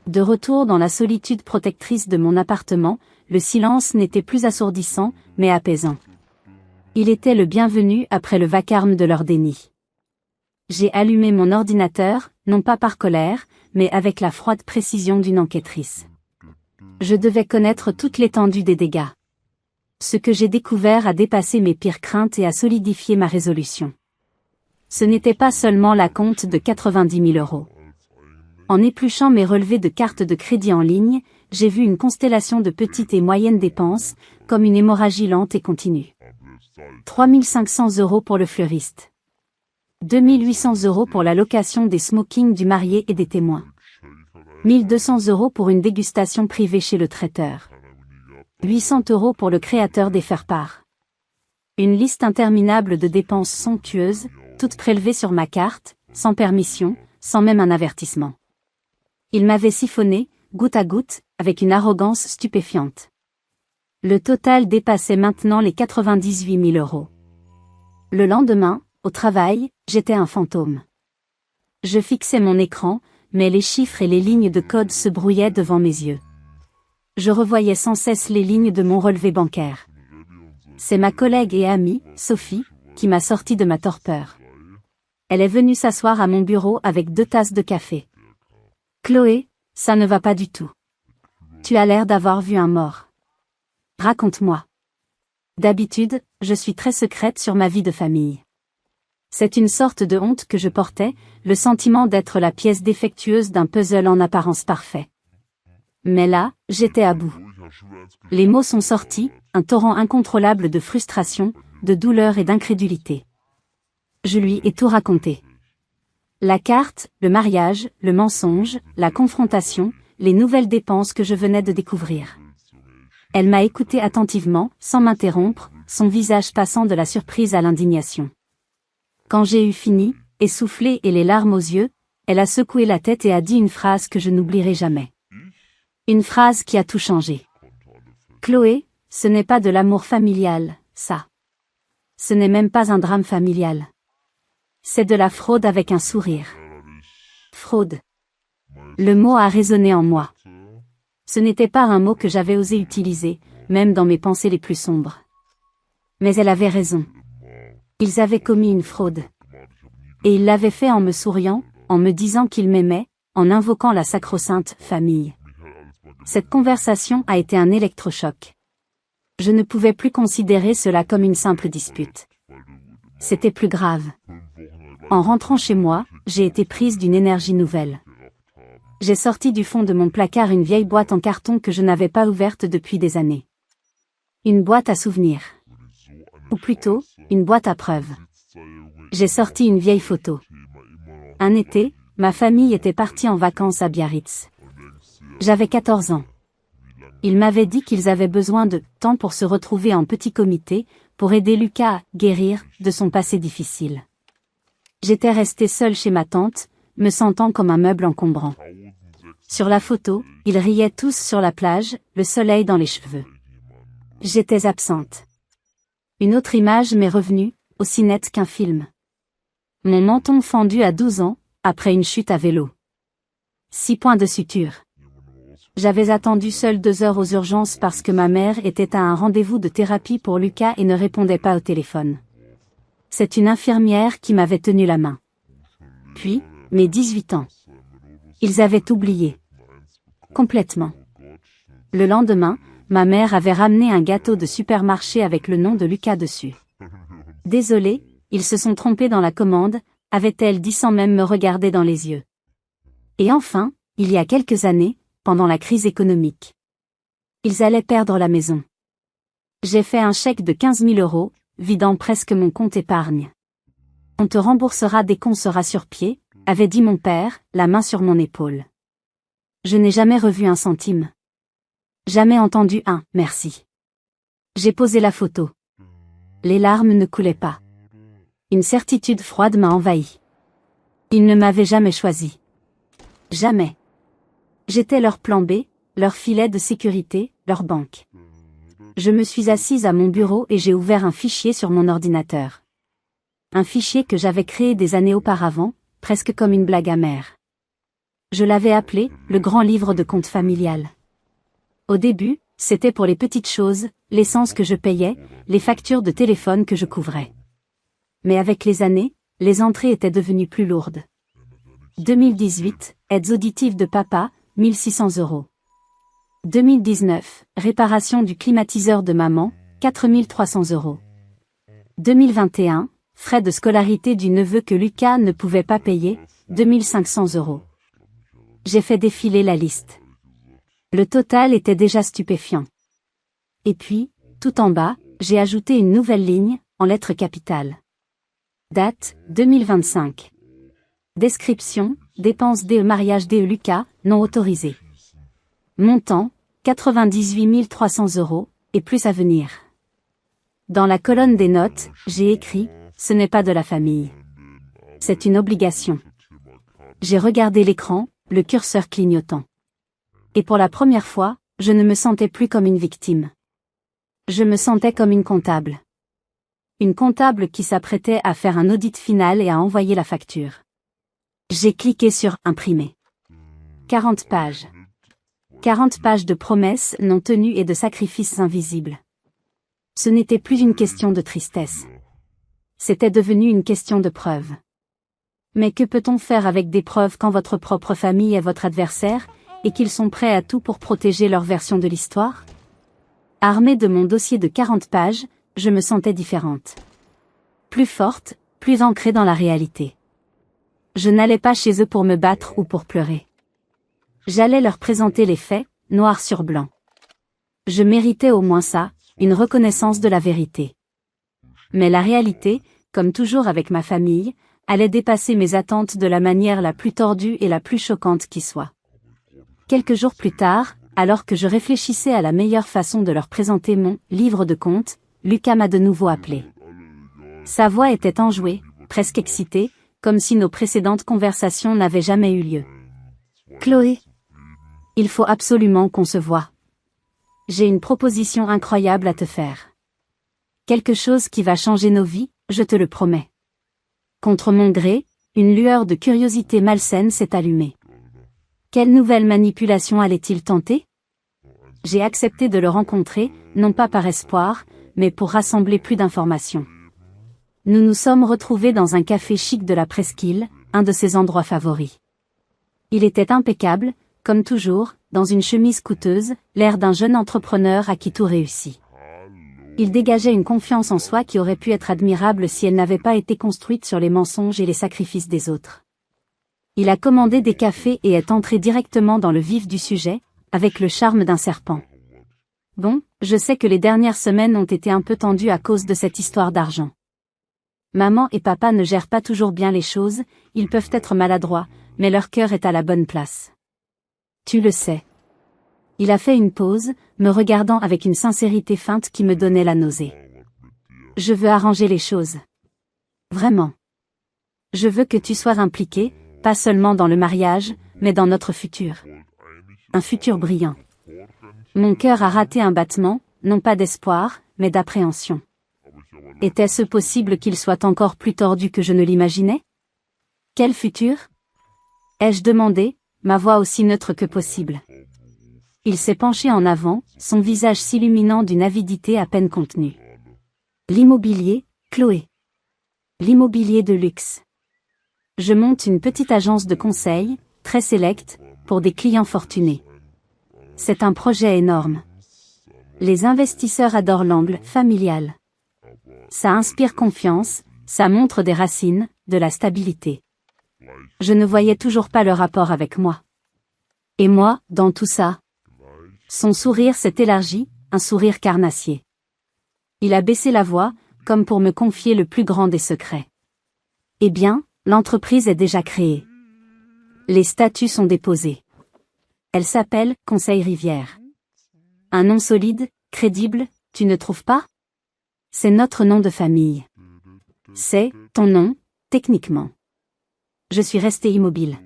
De retour dans la solitude protectrice de mon appartement, le silence n'était plus assourdissant, mais apaisant. Il était le bienvenu après le vacarme de leur déni. J'ai allumé mon ordinateur, non pas par colère, mais avec la froide précision d'une enquêtrice. Je devais connaître toute l'étendue des dégâts. Ce que j'ai découvert a dépassé mes pires craintes et a solidifié ma résolution. Ce n'était pas seulement la compte de 90 000 euros. En épluchant mes relevés de cartes de crédit en ligne, j'ai vu une constellation de petites et moyennes dépenses, comme une hémorragie lente et continue. 3 500 € pour le fleuriste. 2 800 € pour la location des smokings du marié et des témoins. 1 200 € pour une dégustation privée chez le traiteur. 800 € pour le créateur des faire-part. Une liste interminable de dépenses somptueuses, toutes prélevées sur ma carte, sans permission, sans même un avertissement. Il m'avait siphonné, goutte à goutte, avec une arrogance stupéfiante. Le total dépassait maintenant les 98 000 euros. Le lendemain, au travail, j'étais un fantôme. Je fixais mon écran, mais les chiffres et les lignes de code se brouillaient devant mes yeux. Je revoyais sans cesse les lignes de mon relevé bancaire. C'est ma collègue et amie, Sophie, qui m'a sorti de ma torpeur. Elle est venue s'asseoir à mon bureau avec 2 tasses de café. Chloé, ça ne va pas du tout. Tu as l'air d'avoir vu un mort. Raconte-moi. D'habitude, je suis très secrète sur ma vie de famille. C'est une sorte de honte que je portais, le sentiment d'être la pièce défectueuse d'un puzzle en apparence parfait. Mais là, j'étais à bout. Les mots sont sortis, un torrent incontrôlable de frustration, de douleur et d'incrédulité. Je lui ai tout raconté. La carte, le mariage, le mensonge, la confrontation, les nouvelles dépenses que je venais de découvrir. Elle m'a écouté attentivement, sans m'interrompre, son visage passant de la surprise à l'indignation. Quand j'ai eu fini, essoufflée et les larmes aux yeux, elle a secoué la tête et a dit une phrase que je n'oublierai jamais. Une phrase qui a tout changé. Chloé, ce n'est pas de l'amour familial, ça. Ce n'est même pas un drame familial. C'est de la fraude avec un sourire. Fraude. Le mot a résonné en moi. Ce n'était pas un mot que j'avais osé utiliser, même dans mes pensées les plus sombres. Mais elle avait raison. Ils avaient commis une fraude. Et ils l'avaient fait en me souriant, en me disant qu'ils m'aimaient, en invoquant la sacro-sainte famille. Cette conversation a été un électrochoc. Je ne pouvais plus considérer cela comme une simple dispute. C'était plus grave. En rentrant chez moi, j'ai été prise d'une énergie nouvelle. J'ai sorti du fond de mon placard une vieille boîte en carton que je n'avais pas ouverte depuis des années. Une boîte à souvenirs. Ou plutôt, une boîte à preuves. J'ai sorti une vieille photo. Un été, ma famille était partie en vacances à Biarritz. J'avais 14 ans. Ils m'avaient dit qu'ils avaient besoin de temps pour se retrouver en petit comité, pour aider Lucas à guérir de son passé difficile. J'étais restée seule chez ma tante, me sentant comme un meuble encombrant. Sur la photo, ils riaient tous sur la plage, le soleil dans les cheveux. J'étais absente. Une autre image m'est revenue, aussi nette qu'un film. Mon menton fendu à 12 ans, après une chute à vélo. 6 points de suture. J'avais attendu seule 2 heures aux urgences parce que ma mère était à un rendez-vous de thérapie pour Lucas et ne répondait pas au téléphone. C'est une infirmière qui m'avait tenu la main. Puis, mes 18 ans. Ils avaient oublié. Complètement. Le lendemain, ma mère avait ramené un gâteau de supermarché avec le nom de Lucas dessus. Désolée, ils se sont trompés dans la commande, avait-elle dit sans même me regarder dans les yeux. Et enfin, il y a quelques années, pendant la crise économique. Ils allaient perdre la maison. J'ai fait un chèque de 15 000 euros, vidant presque mon compte épargne. On te remboursera dès qu'on sera sur pied, avait dit mon père, la main sur mon épaule. Je n'ai jamais revu un centime. Jamais entendu un « merci ». J'ai posé la photo. Les larmes ne coulaient pas. Une certitude froide m'a envahi. Ils ne m'avaient jamais choisi. Jamais. J'étais leur plan B, leur filet de sécurité, leur banque. Je me suis assise à mon bureau et j'ai ouvert un fichier sur mon ordinateur. Un fichier que j'avais créé des années auparavant, presque comme une blague amère. Je l'avais appelé « le grand livre de compte familial ». Au début, c'était pour les petites choses, l'essence que je payais, les factures de téléphone que je couvrais. Mais avec les années, les entrées étaient devenues plus lourdes. 2018, aides auditives de papa, 1 600 €. 2019, réparation du climatiseur de maman, 4 300 €. 2021, frais de scolarité du neveu que Lucas ne pouvait pas payer, 2 500 €. J'ai fait défiler la liste. Le total était déjà stupéfiant. Et puis, tout en bas, j'ai ajouté une nouvelle ligne, en lettres capitales. Date, 2025. Description, dépenses DE mariage DE Lucas, non autorisé. Montant, 98 300 €, et plus à venir. Dans la colonne des notes, j'ai écrit, ce n'est pas de la famille. C'est une obligation. J'ai regardé l'écran, le curseur clignotant. Et pour la première fois, je ne me sentais plus comme une victime. Je me sentais comme une comptable. Une comptable qui s'apprêtait à faire un audit final et à envoyer la facture. J'ai cliqué sur « Imprimer ». 40 pages. 40 pages de promesses non tenues et de sacrifices invisibles. Ce n'était plus une question de tristesse. C'était devenu une question de preuve. Mais que peut-on faire avec des preuves quand votre propre famille est votre adversaire, et qu'ils sont prêts à tout pour protéger leur version de l'histoire? Armée de mon dossier de 40 pages, je me sentais différente. Plus forte, plus ancrée dans la réalité. Je n'allais pas chez eux pour me battre ou pour pleurer. J'allais leur présenter les faits, noir sur blanc. Je méritais au moins ça, une reconnaissance de la vérité. Mais la réalité, comme toujours avec ma famille, allait dépasser mes attentes de la manière la plus tordue et la plus choquante qui soit. Quelques jours plus tard, alors que je réfléchissais à la meilleure façon de leur présenter mon « livre de comptes », Lucas m'a de nouveau appelé. Sa voix était enjouée, presque excitée, comme si nos précédentes conversations n'avaient jamais eu lieu. « Chloé, il faut absolument qu'on se voie. J'ai une proposition incroyable à te faire. Quelque chose qui va changer nos vies, je te le promets. » Contre mon gré, une lueur de curiosité malsaine s'est allumée. Quelle nouvelle manipulation allait-il tenter? J'ai accepté de le rencontrer, non pas par espoir, mais pour rassembler plus d'informations. Nous nous sommes retrouvés dans un café chic de la Presqu'île, un de ses endroits favoris. Il était impeccable, comme toujours, dans une chemise coûteuse, l'air d'un jeune entrepreneur à qui tout réussit. Il dégageait une confiance en soi qui aurait pu être admirable si elle n'avait pas été construite sur les mensonges et les sacrifices des autres. Il a commandé des cafés et est entré directement dans le vif du sujet, avec le charme d'un serpent. Bon, je sais que les dernières semaines ont été un peu tendues à cause de cette histoire d'argent. Maman et papa ne gèrent pas toujours bien les choses, ils peuvent être maladroits, mais leur cœur est à la bonne place. Tu le sais. Il a fait une pause, me regardant avec une sincérité feinte qui me donnait la nausée. Je veux arranger les choses. Vraiment. Je veux que tu sois impliqué, pas seulement dans le mariage, mais dans notre futur. Un futur brillant. Mon cœur a raté un battement, non pas d'espoir, mais d'appréhension. Était-ce possible qu'il soit encore plus tordu que je ne l'imaginais? Quel futur? Ai-je demandé, ma voix aussi neutre que possible. Il s'est penché en avant, son visage s'illuminant d'une avidité à peine contenue. L'immobilier, Chloé. L'immobilier de luxe. Je monte une petite agence de conseil, très sélecte, pour des clients fortunés. C'est un projet énorme. Les investisseurs adorent l'angle familial. Ça inspire confiance, ça montre des racines, de la stabilité. Je ne voyais toujours pas le rapport avec moi. Et moi, dans tout ça? Son sourire s'est élargi, un sourire carnassier. Il a baissé la voix, comme pour me confier le plus grand des secrets. Eh bien, l'entreprise est déjà créée. Les statuts sont déposés. Elle s'appelle Conseil Rivière. Un nom solide, crédible, tu ne trouves pas? C'est notre nom de famille. C'est ton nom, techniquement. Je suis resté immobile.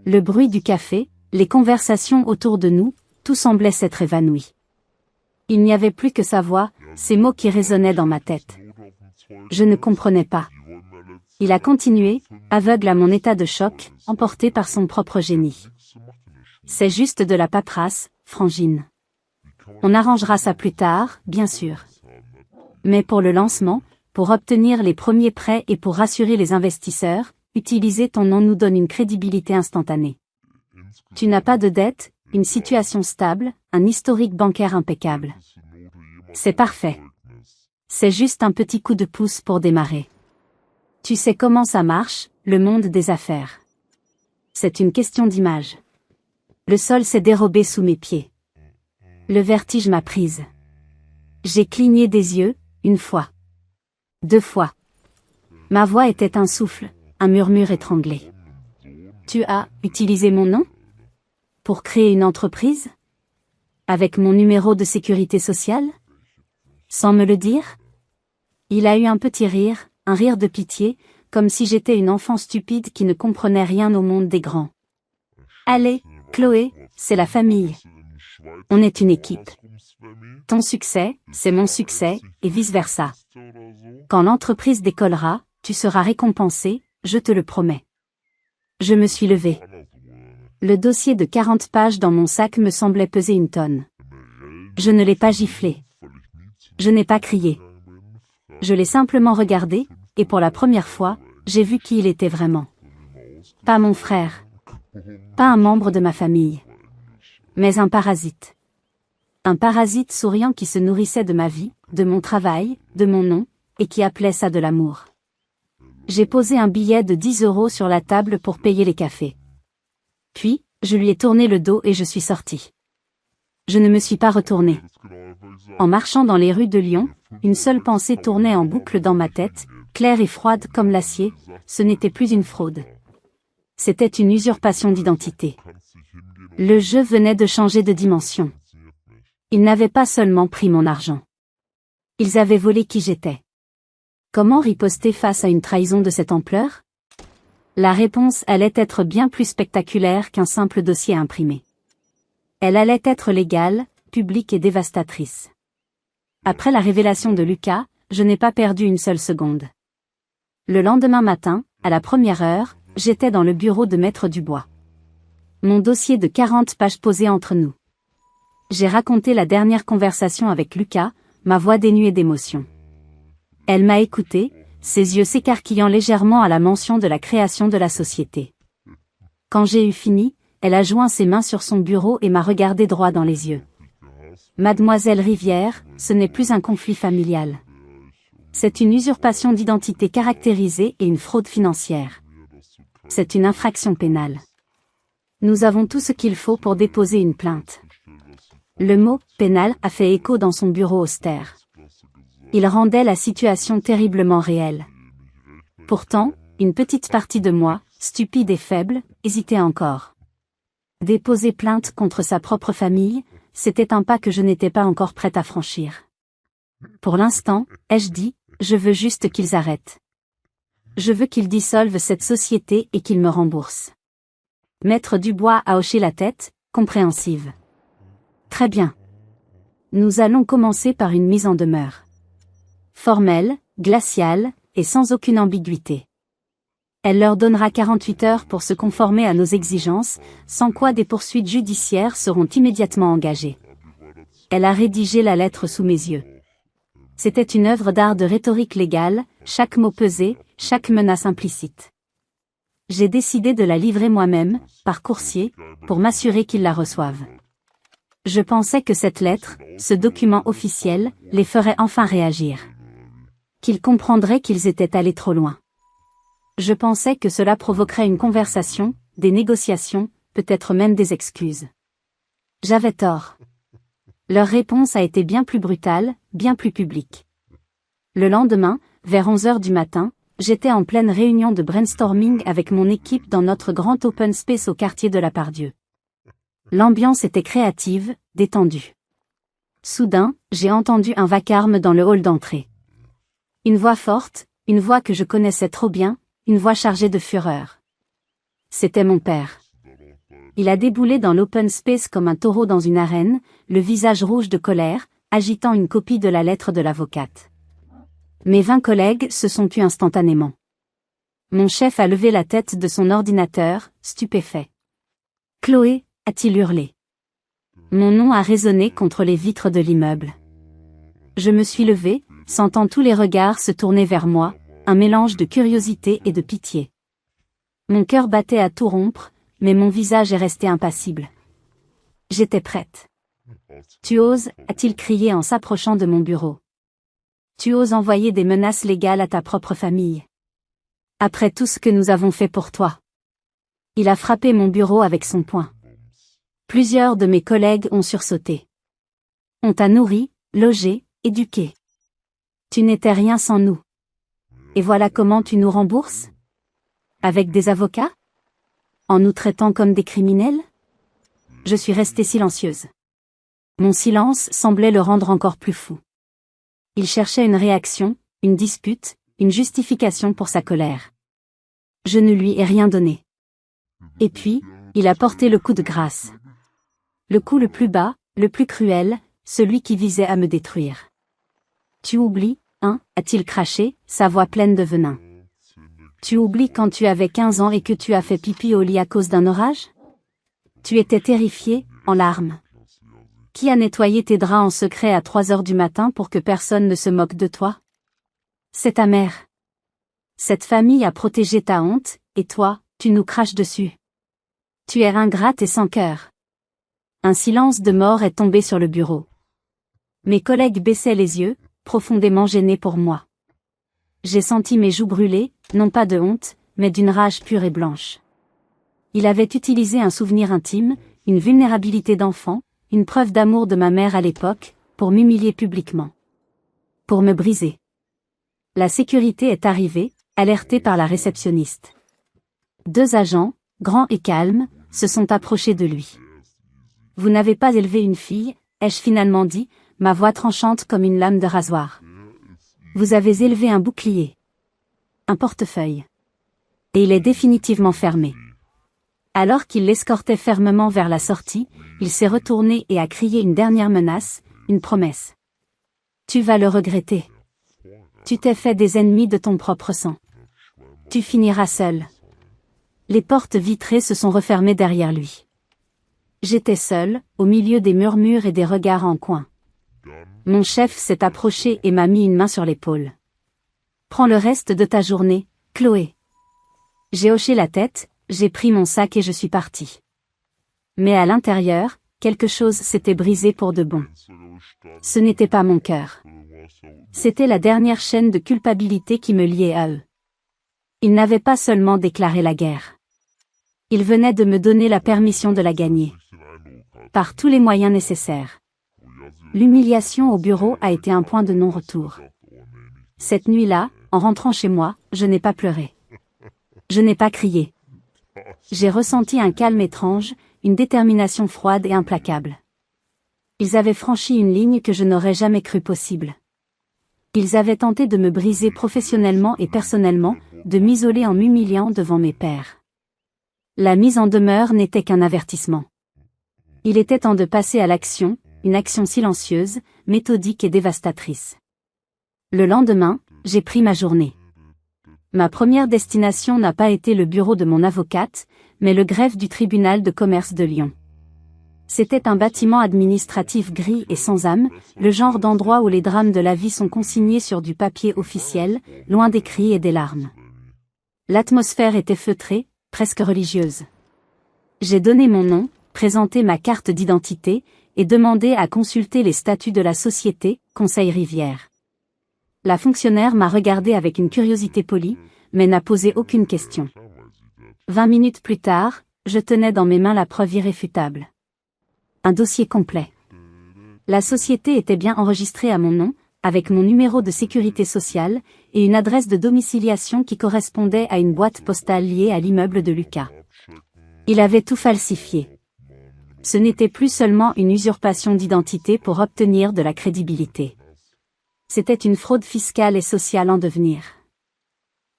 Le bruit du café, les conversations autour de nous, tout semblait s'être évanoui. Il n'y avait plus que sa voix, ces mots qui résonnaient dans ma tête. Je ne comprenais pas. Il a continué, aveugle à mon état de choc, emporté par son propre génie. C'est juste de la paperasse, Frangine. On arrangera ça plus tard, bien sûr. Mais pour le lancement, pour obtenir les premiers prêts et pour rassurer les investisseurs, utiliser ton nom nous donne une crédibilité instantanée. Tu n'as pas de dette, une situation stable, un historique bancaire impeccable. C'est parfait. C'est juste un petit coup de pouce pour démarrer. Tu sais comment ça marche, le monde des affaires. C'est une question d'image. Le sol s'est dérobé sous mes pieds. Le vertige m'a prise. J'ai cligné des yeux, une fois. 2 fois. Ma voix était un souffle, un murmure étranglé. Tu as utilisé mon nom? Pour créer une entreprise? Avec mon numéro de sécurité sociale? Sans me le dire? Il a eu un petit rire, un rire de pitié, comme si j'étais une enfant stupide qui ne comprenait rien au monde des grands. Allez, Chloé, c'est la famille. On est une équipe. Ton succès, c'est mon succès, et vice-versa. Quand l'entreprise décollera, tu seras récompensé, je te le promets. Je me suis levé. Le dossier de 40 pages dans mon sac me semblait peser une tonne. Je ne l'ai pas giflé. Je n'ai pas crié. Je l'ai simplement regardé, et pour la première fois, j'ai vu qui il était vraiment. Pas mon frère. Pas un membre de ma famille. Mais un parasite. Un parasite souriant qui se nourrissait de ma vie, de mon travail, de mon nom, et qui appelait ça de l'amour. J'ai posé un billet de 10 € sur la table pour payer les cafés. Puis, je lui ai tourné le dos et je suis sorti. Je ne me suis pas retourné. En marchant dans les rues de Lyon, une seule pensée tournait en boucle dans ma tête, claire et froide comme l'acier, ce n'était plus une fraude. C'était une usurpation d'identité. Le jeu venait de changer de dimension. Ils n'avaient pas seulement pris mon argent. Ils avaient volé qui j'étais. Comment riposter face à une trahison de cette ampleur? La réponse allait être bien plus spectaculaire qu'un simple dossier imprimé. Elle allait être légale, publique et dévastatrice. Après la révélation de Lucas, je n'ai pas perdu une seule seconde. Le lendemain matin, à la première heure, j'étais dans le bureau de Maître Dubois. Mon dossier de 40 pages posé entre nous. J'ai raconté la dernière conversation avec Lucas, ma voix dénuée d'émotion. Elle m'a écouté, ses yeux s'écarquillant légèrement à la mention de la création de la société. Quand j'ai eu fini, elle a joint ses mains sur son bureau et m'a regardé droit dans les yeux. Mademoiselle Rivière, ce n'est plus un conflit familial. C'est une usurpation d'identité caractérisée et une fraude financière. C'est une infraction pénale. Nous avons tout ce qu'il faut pour déposer une plainte. Le mot « pénal » a fait écho dans son bureau austère. Il rendait la situation terriblement réelle. Pourtant, une petite partie de moi, stupide et faible, hésitait encore. Déposer plainte contre sa propre famille, c'était un pas que je n'étais pas encore prête à franchir. Pour l'instant, ai-je dit, je veux juste qu'ils arrêtent. Je veux qu'ils dissolvent cette société et qu'ils me remboursent. Maître Dubois a hoché la tête, compréhensive. Très bien. Nous allons commencer par une mise en demeure. Formelle, glaciale, et sans aucune ambiguïté. Elle leur donnera 48 heures pour se conformer à nos exigences, sans quoi des poursuites judiciaires seront immédiatement engagées. Elle a rédigé la lettre sous mes yeux. C'était une œuvre d'art de rhétorique légale, chaque mot pesé, chaque menace implicite. J'ai décidé de la livrer moi-même, par coursier, pour m'assurer qu'ils la reçoivent. Je pensais que cette lettre, ce document officiel, les ferait enfin réagir. Qu'ils comprendraient qu'ils étaient allés trop loin. Je pensais que cela provoquerait une conversation, des négociations, peut-être même des excuses. J'avais tort. Leur réponse a été bien plus brutale, bien plus publique. Le lendemain, vers 11 h du matin, j'étais en pleine réunion de brainstorming avec mon équipe dans notre grand open space au quartier de la Pardieu. L'ambiance était créative, détendue. Soudain, j'ai entendu un vacarme dans le hall d'entrée. Une voix forte, une voix que je connaissais trop bien, une voix chargée de fureur. C'était mon père. Il a déboulé dans l'open space comme un taureau dans une arène, le visage rouge de colère, agitant une copie de la lettre de l'avocate. Mes 20 collègues se sont tus instantanément. Mon chef a levé la tête de son ordinateur, stupéfait. « Chloé » a-t-il hurlé. Mon nom a résonné contre les vitres de l'immeuble. Je me suis levée, sentant tous les regards se tourner vers moi, un mélange de curiosité et de pitié. Mon cœur battait à tout rompre, mais mon visage est resté impassible. J'étais prête. « Tu oses » a-t-il crié en s'approchant de mon bureau. « Tu oses envoyer des menaces légales à ta propre famille. Après tout ce que nous avons fait pour toi. » Il a frappé mon bureau avec son poing. Plusieurs de mes collègues ont sursauté. On t'a nourri, logé, éduqué. Tu n'étais rien sans nous. Et voilà comment tu nous rembourses? Avec des avocats? En nous traitant comme des criminels? Je suis restée silencieuse. Mon silence semblait le rendre encore plus fou. Il cherchait une réaction, une dispute, une justification pour sa colère. Je ne lui ai rien donné. Et puis, il a porté le coup de grâce. Le coup le plus bas, Le plus cruel, celui qui visait à me détruire. Tu oublies, hein, a-t-il craché, sa voix pleine de venin. Tu oublies quand tu avais 15 ans et que tu as fait pipi au lit à cause d'un orage? Tu étais terrifié, en larmes. Qui a nettoyé tes draps en secret à 3 heures du matin pour que personne ne se moque de toi? C'est ta mère. Cette famille a protégé ta honte, et toi, tu nous craches dessus. Tu es ingrate et sans cœur. Un silence de mort est tombé sur le bureau. Mes collègues baissaient les yeux, profondément gênés pour moi. J'ai senti mes joues brûler, non pas de honte, mais d'une rage pure et blanche. Il avait utilisé un souvenir intime, une vulnérabilité d'enfant, une preuve d'amour de ma mère à l'époque, pour m'humilier publiquement. Pour me briser. La sécurité est arrivée, alertée par la réceptionniste. 2 agents, grands et calmes, se sont approchés de lui. Vous n'avez pas élevé une fille, ai-je finalement dit, ma voix tranchante comme une lame de rasoir. Vous avez élevé un bouclier. Un portefeuille. Et il est définitivement fermé. Alors qu'il l'escortait fermement vers la sortie, il s'est retourné et a crié une dernière menace, une promesse. Tu vas le regretter. Tu t'es fait des ennemis de ton propre sang. Tu finiras seul. Les portes vitrées se sont refermées derrière lui. J'étais seul, au milieu des murmures et des regards en coin. Mon chef s'est approché et m'a mis une main sur l'épaule. Prends le reste de ta journée, Chloé. J'ai hoché la tête, j'ai pris mon sac et je suis parti. Mais à l'intérieur, quelque chose s'était brisé pour de bon. Ce n'était pas mon cœur. C'était la dernière chaîne de culpabilité qui me liait à eux. Ils n'avaient pas seulement déclaré la guerre. Ils venaient de me donner la permission de la gagner. Par tous les moyens nécessaires. L'humiliation au bureau a été un point de non-retour. Cette nuit-là, en rentrant chez moi, je n'ai pas pleuré. Je n'ai pas crié. J'ai ressenti un calme étrange, une détermination froide et implacable. Ils avaient franchi une ligne que je n'aurais jamais cru possible. Ils avaient tenté de me briser professionnellement et personnellement, de m'isoler en m'humiliant devant mes pairs. La mise en demeure n'était qu'un avertissement. Il était temps de passer à l'action, une action silencieuse, méthodique et dévastatrice. Le lendemain, j'ai pris ma journée. Ma première destination n'a pas été le bureau de mon avocate, mais le greffe du tribunal de commerce de Lyon. C'était un bâtiment administratif gris et sans âme, le genre d'endroit où les drames de la vie sont consignés sur du papier officiel, loin des cris et des larmes. L'atmosphère était feutrée, presque religieuse. J'ai donné mon nom, présenté ma carte d'identité, et demandé à consulter les statuts de la société, Conseil Rivière. La fonctionnaire m'a regardé avec une curiosité polie, mais n'a posé aucune question. 20 minutes plus tard, je tenais dans mes mains la preuve irréfutable. Un dossier complet. La société était bien enregistrée à mon nom, avec mon numéro de sécurité sociale, et une adresse de domiciliation qui correspondait à une boîte postale liée à l'immeuble de Lucas. Il avait tout falsifié. Ce n'était plus seulement une usurpation d'identité pour obtenir de la crédibilité. C'était une fraude fiscale et sociale en devenir.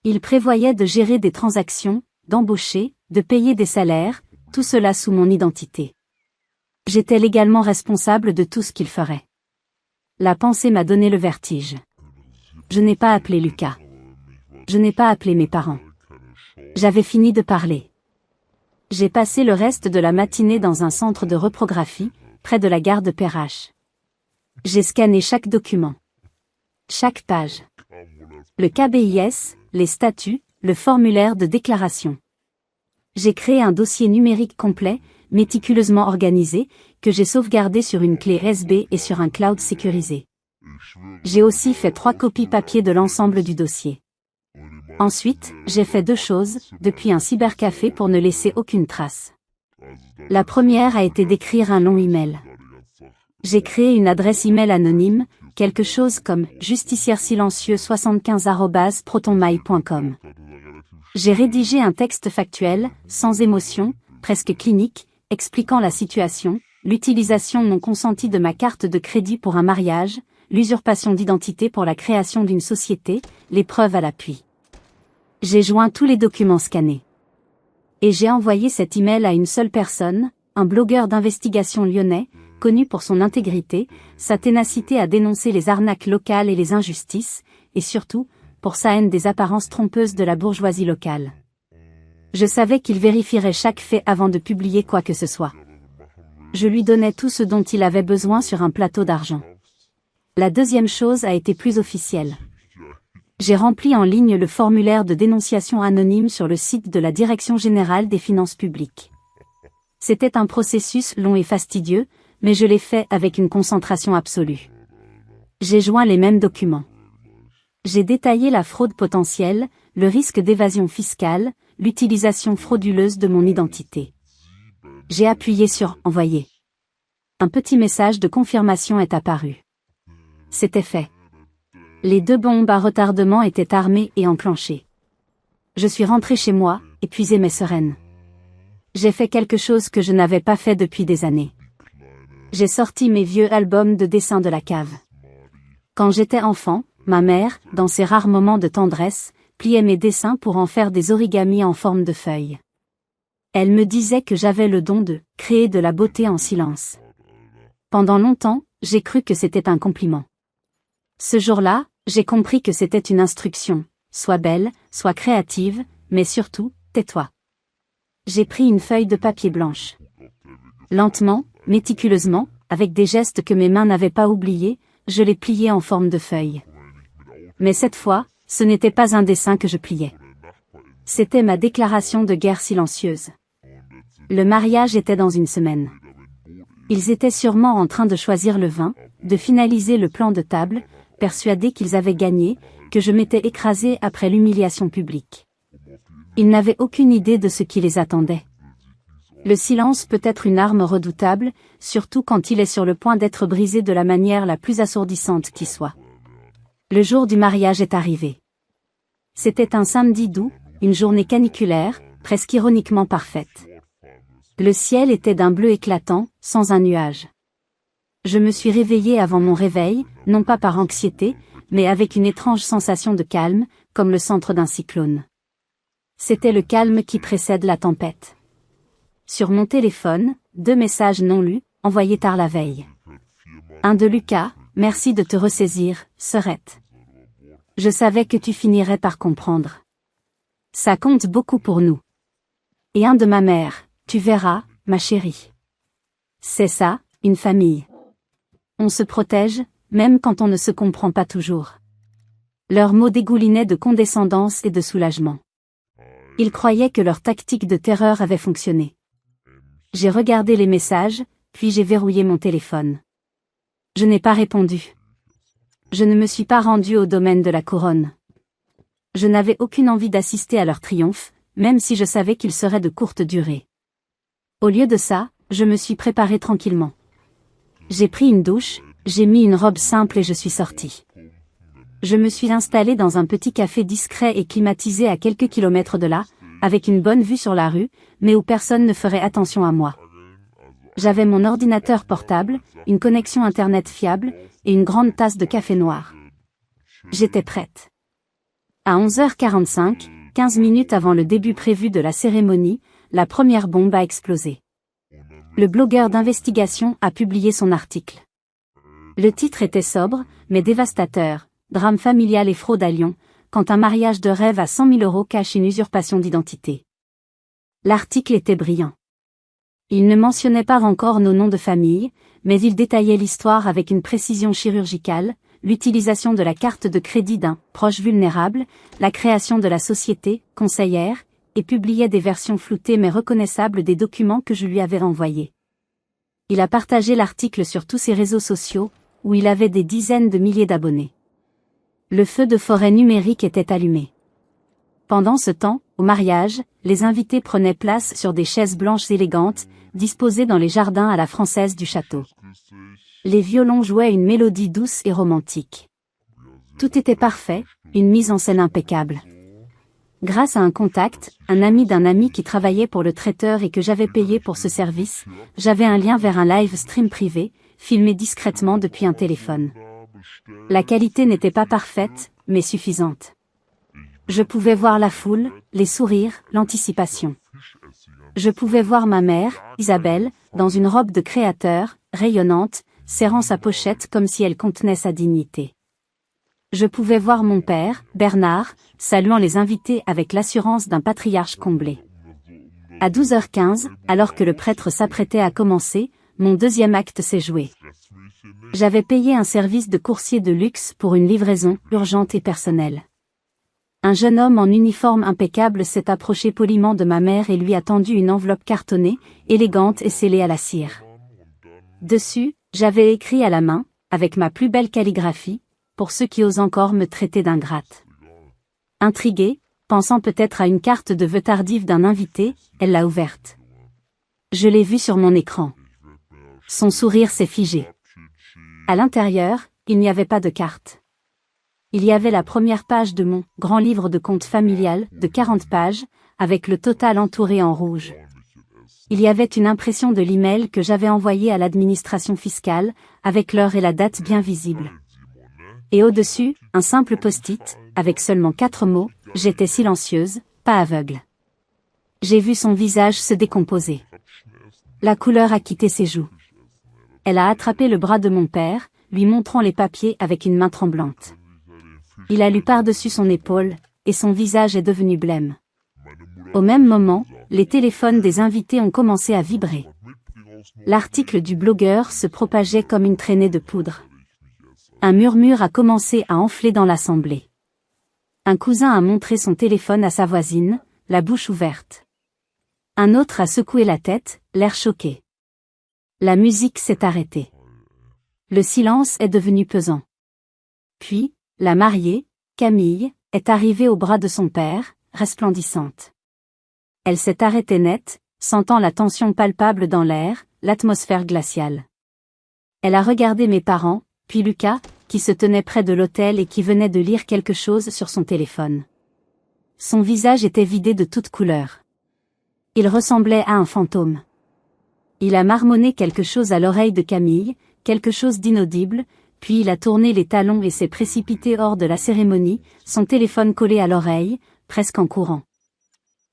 Il prévoyait de gérer des transactions, d'embaucher, de payer des salaires, tout cela sous mon identité. J'étais légalement responsable de tout ce qu'il ferait. La pensée m'a donné le vertige. Je n'ai pas appelé Lucas. Je n'ai pas appelé mes parents. J'avais fini de parler. J'ai passé le reste de la matinée dans un centre de reprographie, près de la gare de Perrache. J'ai scanné chaque document. Chaque page. Le KBIS, les statuts, le formulaire de déclaration. J'ai créé un dossier numérique complet, méticuleusement organisé, que j'ai sauvegardé sur une clé USB et sur un cloud sécurisé. J'ai aussi fait 3 copies papier de l'ensemble du dossier. Ensuite, j'ai fait 2 choses, depuis un cybercafé pour ne laisser aucune trace. La première a été d'écrire un long email. J'ai créé une adresse email anonyme, quelque chose comme justicièresilencieux75@protonmail.com. J'ai rédigé un texte factuel, sans émotion, presque clinique, expliquant la situation, l'utilisation non consentie de ma carte de crédit pour un mariage, l'usurpation d'identité pour la création d'une société, les preuves à l'appui. J'ai joint tous les documents scannés. Et j'ai envoyé cet email à une seule personne, un blogueur d'investigation lyonnais, connu pour son intégrité, sa ténacité à dénoncer les arnaques locales et les injustices, et surtout, pour sa haine des apparences trompeuses de la bourgeoisie locale. Je savais qu'il vérifierait chaque fait avant de publier quoi que ce soit. Je lui donnais tout ce dont il avait besoin sur un plateau d'argent. La deuxième chose a été plus officielle. J'ai rempli en ligne le formulaire de dénonciation anonyme sur le site de la Direction générale des finances publiques. C'était un processus long et fastidieux, mais je l'ai fait avec une concentration absolue. J'ai joint les mêmes documents. J'ai détaillé la fraude potentielle, le risque d'évasion fiscale, l'utilisation frauduleuse de mon identité. J'ai appuyé sur « Envoyer ». Un petit message de confirmation est apparu. C'était fait. Les 2 bombes à retardement étaient armées et enclenchées. Je suis rentrée chez moi, épuisée mais sereine. J'ai fait quelque chose que je n'avais pas fait depuis des années. J'ai sorti mes vieux albums de dessins de la cave. Quand j'étais enfant, ma mère, dans ses rares moments de tendresse, pliait mes dessins pour en faire des origamis en forme de feuilles. Elle me disait que j'avais le don de créer de la beauté en silence. Pendant longtemps, j'ai cru que c'était un compliment. Ce jour-là, j'ai compris que c'était une instruction. Sois belle, sois créative, mais surtout, tais-toi. J'ai pris une feuille de papier blanche. Lentement, méticuleusement, avec des gestes que mes mains n'avaient pas oubliés, je l'ai pliée en forme de feuille. Mais cette fois, ce n'était pas un dessin que je pliais. C'était ma déclaration de guerre silencieuse. Le mariage était dans une semaine. Ils étaient sûrement en train de choisir le vin, de finaliser le plan de table, persuadés qu'ils avaient gagné, que je m'étais écrasée après l'humiliation publique. Ils n'avaient aucune idée de ce qui les attendait. Le silence peut être une arme redoutable, surtout quand il est sur le point d'être brisé de la manière la plus assourdissante qui soit. Le jour du mariage est arrivé. C'était un samedi d'août, une journée caniculaire, presque ironiquement parfaite. Le ciel était d'un bleu éclatant, sans un nuage. Je me suis réveillée avant mon réveil, non pas par anxiété, mais avec une étrange sensation de calme, comme le centre d'un cyclone. C'était le calme qui précède la tempête. Sur mon téléphone, 2 messages non lus, envoyés tard la veille. Un de Lucas, merci de te ressaisir, sœurette. Je savais que tu finirais par comprendre. Ça compte beaucoup pour nous. Et un de ma mère, tu verras, ma chérie. C'est ça, une famille. On se protège, même quand on ne se comprend pas toujours. Leurs mots dégoulinaient de condescendance et de soulagement. Ils croyaient que leur tactique de terreur avait fonctionné. J'ai regardé les messages, puis j'ai verrouillé mon téléphone. Je n'ai pas répondu. Je ne me suis pas rendue au domaine de la couronne. Je n'avais aucune envie d'assister à leur triomphe, même si je savais qu'il serait de courte durée. Au lieu de ça, je me suis préparée tranquillement. J'ai pris une douche, j'ai mis une robe simple et je suis sortie. Je me suis installée dans un petit café discret et climatisé à quelques kilomètres de là, avec une bonne vue sur la rue, mais où personne ne ferait attention à moi. J'avais mon ordinateur portable, une connexion internet fiable, et une grande tasse de café noir. J'étais prête. À 11h45, 15 minutes avant le début prévu de la cérémonie, la première bombe a explosé. Le blogueur d'investigation a publié son article. Le titre était sobre, mais dévastateur, drame familial et fraude à Lyon, quand un mariage de rêve à 100 000 € cache une usurpation d'identité. L'article était brillant. Il ne mentionnait pas encore nos noms de famille, mais il détaillait l'histoire avec une précision chirurgicale, l'utilisation de la carte de crédit d'un proche vulnérable, la création de la société, conseillère, et publiait des versions floutées mais reconnaissables des documents que je lui avais envoyés. Il a partagé l'article sur tous ses réseaux sociaux, où il avait des dizaines de milliers d'abonnés. Le feu de forêt numérique était allumé. Pendant ce temps, au mariage, les invités prenaient place sur des chaises blanches élégantes, disposées dans les jardins à la française du château. Les violons jouaient une mélodie douce et romantique. Tout était parfait, une mise en scène impeccable. Grâce à un contact, un ami d'un ami qui travaillait pour le traiteur et que j'avais payé pour ce service, j'avais un lien vers un live stream privé, filmé discrètement depuis un téléphone. La qualité n'était pas parfaite, mais suffisante. Je pouvais voir la foule, les sourires, l'anticipation. Je pouvais voir ma mère, Isabelle, dans une robe de créateur, rayonnante, serrant sa pochette comme si elle contenait sa dignité. Je pouvais voir mon père, Bernard, saluant les invités avec l'assurance d'un patriarche comblé. À 12h15, alors que le prêtre s'apprêtait à commencer, mon deuxième acte s'est joué. J'avais payé un service de coursier de luxe pour une livraison urgente et personnelle. Un jeune homme en uniforme impeccable s'est approché poliment de ma mère et lui a tendu une enveloppe cartonnée, élégante et scellée à la cire. Dessus, j'avais écrit à la main, avec ma plus belle calligraphie, pour ceux qui osent encore me traiter d'ingrate. Intriguée, pensant peut-être à une carte de vœux tardive d'un invité, elle l'a ouverte. Je l'ai vue sur mon écran. Son sourire s'est figé. À l'intérieur, il n'y avait pas de carte. Il y avait la première page de mon grand livre de compte familial, de 40 pages, avec le total entouré en rouge. Il y avait une impression de l'email que j'avais envoyé à l'administration fiscale, avec l'heure et la date bien visibles. Et au-dessus, un simple post-it, avec seulement 4 mots, j'étais silencieuse, pas aveugle. J'ai vu son visage se décomposer. La couleur a quitté ses joues. Elle a attrapé le bras de mon père, lui montrant les papiers avec une main tremblante. Il a lu par-dessus son épaule, et son visage est devenu blême. Au même moment, les téléphones des invités ont commencé à vibrer. L'article du blogueur se propageait comme une traînée de poudre. Un murmure a commencé à enfler dans l'assemblée. Un cousin a montré son téléphone à sa voisine, la bouche ouverte. Un autre a secoué la tête, l'air choqué. La musique s'est arrêtée. Le silence est devenu pesant. Puis, la mariée, Camille, est arrivée au bras de son père, resplendissante. Elle s'est arrêtée net, sentant la tension palpable dans l'air, l'atmosphère glaciale. Elle a regardé mes parents, puis Lucas, qui se tenait près de l'autel et qui venait de lire quelque chose sur son téléphone. Son visage était vidé de toute couleur. Il ressemblait à un fantôme. Il a marmonné quelque chose à l'oreille de Camille, quelque chose d'inaudible, puis il a tourné les talons et s'est précipité hors de la cérémonie, son téléphone collé à l'oreille, presque en courant.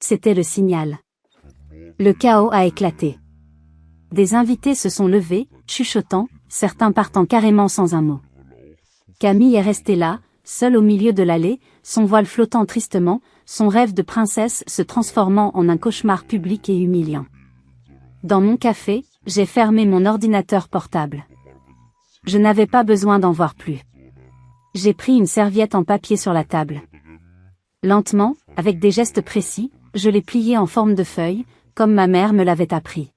C'était le signal. Le chaos a éclaté. Des invités se sont levés, chuchotant, certains partant carrément sans un mot. Camille est restée là, seule au milieu de l'allée, son voile flottant tristement, son rêve de princesse se transformant en un cauchemar public et humiliant. Dans mon café, j'ai fermé mon ordinateur portable. Je n'avais pas besoin d'en voir plus. J'ai pris une serviette en papier sur la table. Lentement, avec des gestes précis, je l'ai pliée en forme de feuille, comme ma mère me l'avait appris.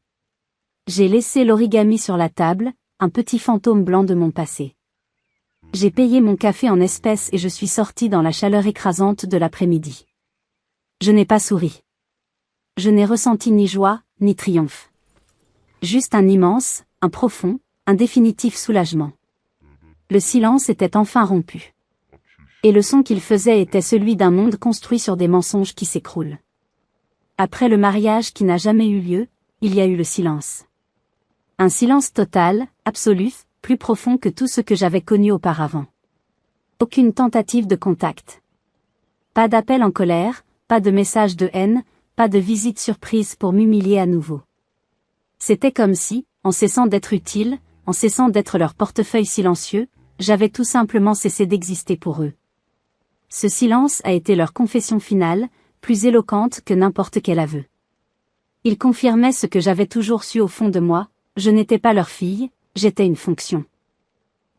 J'ai laissé l'origami sur la table, un petit fantôme blanc de mon passé. J'ai payé mon café en espèces et je suis sortie dans la chaleur écrasante de l'après-midi. Je n'ai pas souri. Je n'ai ressenti ni joie, ni triomphe. Juste un immense, un profond, un définitif soulagement. Le silence était enfin rompu. Et le son qu'il faisait était celui d'un monde construit sur des mensonges qui s'écroulent. Après le mariage qui n'a jamais eu lieu, il y a eu le silence. Un silence total, absolu, plus profond que tout ce que j'avais connu auparavant. Aucune tentative de contact. Pas d'appel en colère, pas de message de haine, pas de visite surprise pour m'humilier à nouveau. C'était comme si, en cessant d'être utile, en cessant d'être leur portefeuille silencieux, j'avais tout simplement cessé d'exister pour eux. Ce silence a été leur confession finale, plus éloquente que n'importe quel aveu. Il confirmait ce que j'avais toujours su au fond de moi, je n'étais pas leur fille, j'étais une fonction.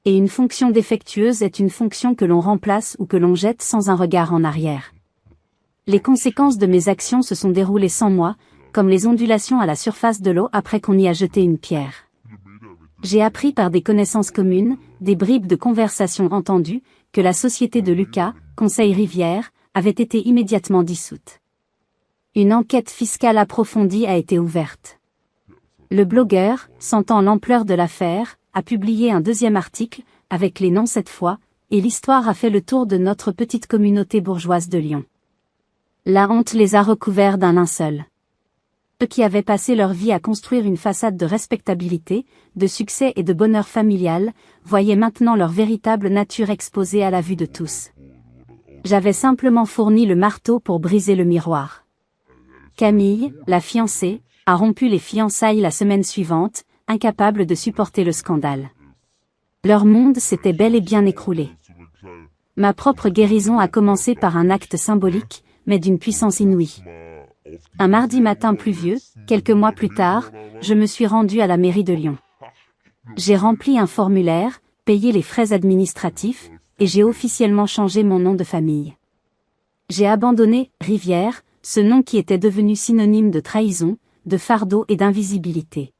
Et une fonction défectueuse est une fonction que l'on remplace ou que l'on jette sans un regard en arrière. Les conséquences de mes actions se sont déroulées sans moi, comme les ondulations à la surface de l'eau après qu'on y a jeté une pierre. J'ai appris par des connaissances communes, des bribes de conversations entendues, que la société de Lucas, Conseil Rivière, avait été immédiatement dissoute. Une enquête fiscale approfondie a été ouverte. Le blogueur, sentant l'ampleur de l'affaire, a publié un deuxième article, avec les noms cette fois, et l'histoire a fait le tour de notre petite communauté bourgeoise de Lyon. La honte les a recouverts d'un linceul. Eux qui avaient passé leur vie à construire une façade de respectabilité, de succès et de bonheur familial, voyaient maintenant leur véritable nature exposée à la vue de tous. J'avais simplement fourni le marteau pour briser le miroir. Camille, la fiancée, a rompu les fiançailles la semaine suivante, incapables de supporter le scandale. Leur monde s'était bel et bien écroulé. Ma propre guérison a commencé par un acte symbolique, mais d'une puissance inouïe. Un mardi matin pluvieux, quelques mois plus tard, je me suis rendue à la mairie de Lyon. J'ai rempli un formulaire, payé les frais administratifs, et j'ai officiellement changé mon nom de famille. J'ai abandonné « Rivière », ce nom qui était devenu synonyme de trahison, de fardeau et d'invisibilité.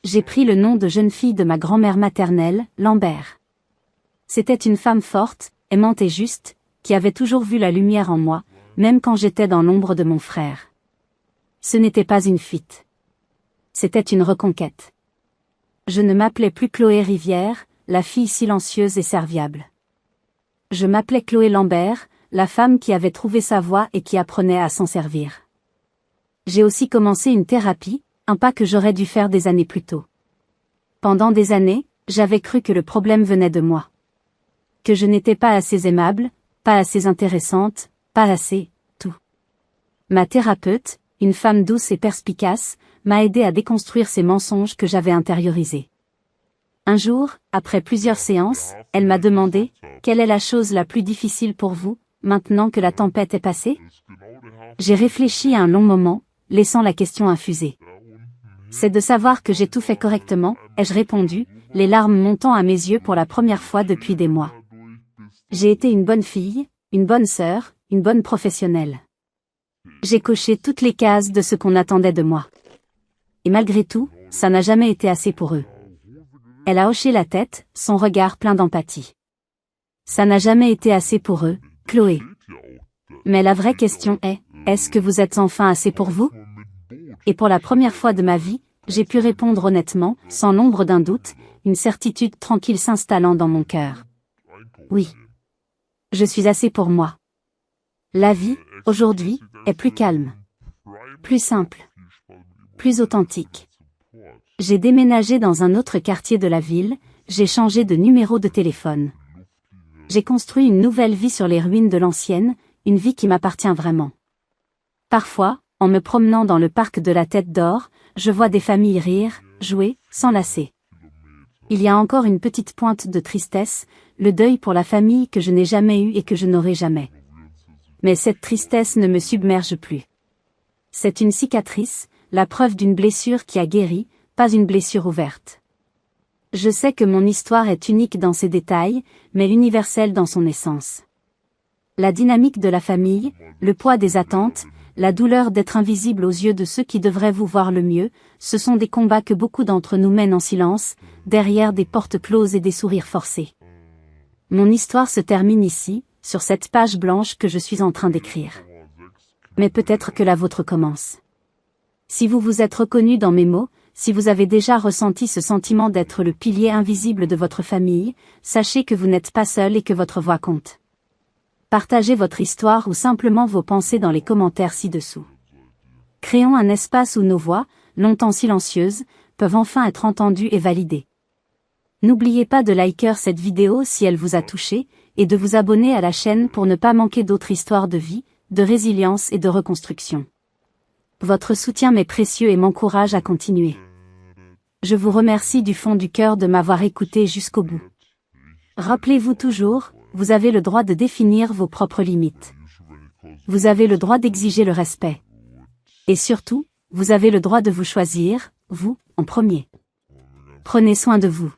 J'ai pris le nom de jeune fille de ma grand-mère maternelle, Lambert. C'était une femme forte, aimante et juste, qui avait toujours vu la lumière en moi, même quand j'étais dans l'ombre de mon frère. Ce n'était pas une fuite. C'était une reconquête. Je ne m'appelais plus Chloé Rivière, la fille silencieuse et serviable. Je m'appelais Chloé Lambert, la femme qui avait trouvé sa voie et qui apprenait à s'en servir. J'ai aussi commencé une thérapie, un pas que j'aurais dû faire des années plus tôt. Pendant des années, j'avais cru que le problème venait de moi. Que je n'étais pas assez aimable, pas assez intéressante, pas assez, tout. Ma thérapeute, une femme douce et perspicace, m'a aidé à déconstruire ces mensonges que j'avais intériorisés. Un jour, après plusieurs séances, elle m'a demandé « Quelle est la chose la plus difficile pour vous, maintenant que la tempête est passée ?» J'ai réfléchi un long moment, laissant la question infuser. C'est de savoir que j'ai tout fait correctement, ai-je répondu, les larmes montant à mes yeux pour la première fois depuis des mois. J'ai été une bonne fille, une bonne sœur, une bonne professionnelle. J'ai coché toutes les cases de ce qu'on attendait de moi. Et malgré tout, ça n'a jamais été assez pour eux. Elle a hoché la tête, son regard plein d'empathie. Ça n'a jamais été assez pour eux, Chloé. Mais la vraie question est, est-ce que vous êtes enfin assez pour vous? Et pour la première fois de ma vie, j'ai pu répondre honnêtement, sans l'ombre d'un doute, une certitude tranquille s'installant dans mon cœur. Oui. Je suis assez pour moi. La vie, aujourd'hui, est plus calme. Plus simple. Plus authentique. J'ai déménagé dans un autre quartier de la ville, j'ai changé de numéro de téléphone. J'ai construit une nouvelle vie sur les ruines de l'ancienne, une vie qui m'appartient vraiment. Parfois, en me promenant dans le parc de la Tête d'Or, je vois des familles rire, jouer, s'enlacer. Il y a encore une petite pointe de tristesse, le deuil pour la famille que je n'ai jamais eue et que je n'aurai jamais. Mais cette tristesse ne me submerge plus. C'est une cicatrice, la preuve d'une blessure qui a guéri, pas une blessure ouverte. Je sais que mon histoire est unique dans ses détails, mais universelle dans son essence. La dynamique de la famille, le poids des attentes, la douleur d'être invisible aux yeux de ceux qui devraient vous voir le mieux, ce sont des combats que beaucoup d'entre nous mènent en silence, derrière des portes closes et des sourires forcés. Mon histoire se termine ici, sur cette page blanche que je suis en train d'écrire. Mais peut-être que la vôtre commence. Si vous vous êtes reconnu dans mes mots, si vous avez déjà ressenti ce sentiment d'être le pilier invisible de votre famille, sachez que vous n'êtes pas seul et que votre voix compte. Partagez votre histoire ou simplement vos pensées dans les commentaires ci-dessous. Créons un espace où nos voix, longtemps silencieuses, peuvent enfin être entendues et validées. N'oubliez pas de liker cette vidéo si elle vous a touché, et de vous abonner à la chaîne pour ne pas manquer d'autres histoires de vie, de résilience et de reconstruction. Votre soutien m'est précieux et m'encourage à continuer. Je vous remercie du fond du cœur de m'avoir écouté jusqu'au bout. Rappelez-vous toujours, vous avez le droit de définir vos propres limites. Vous avez le droit d'exiger le respect. Et surtout, vous avez le droit de vous choisir, vous, en premier. Prenez soin de vous.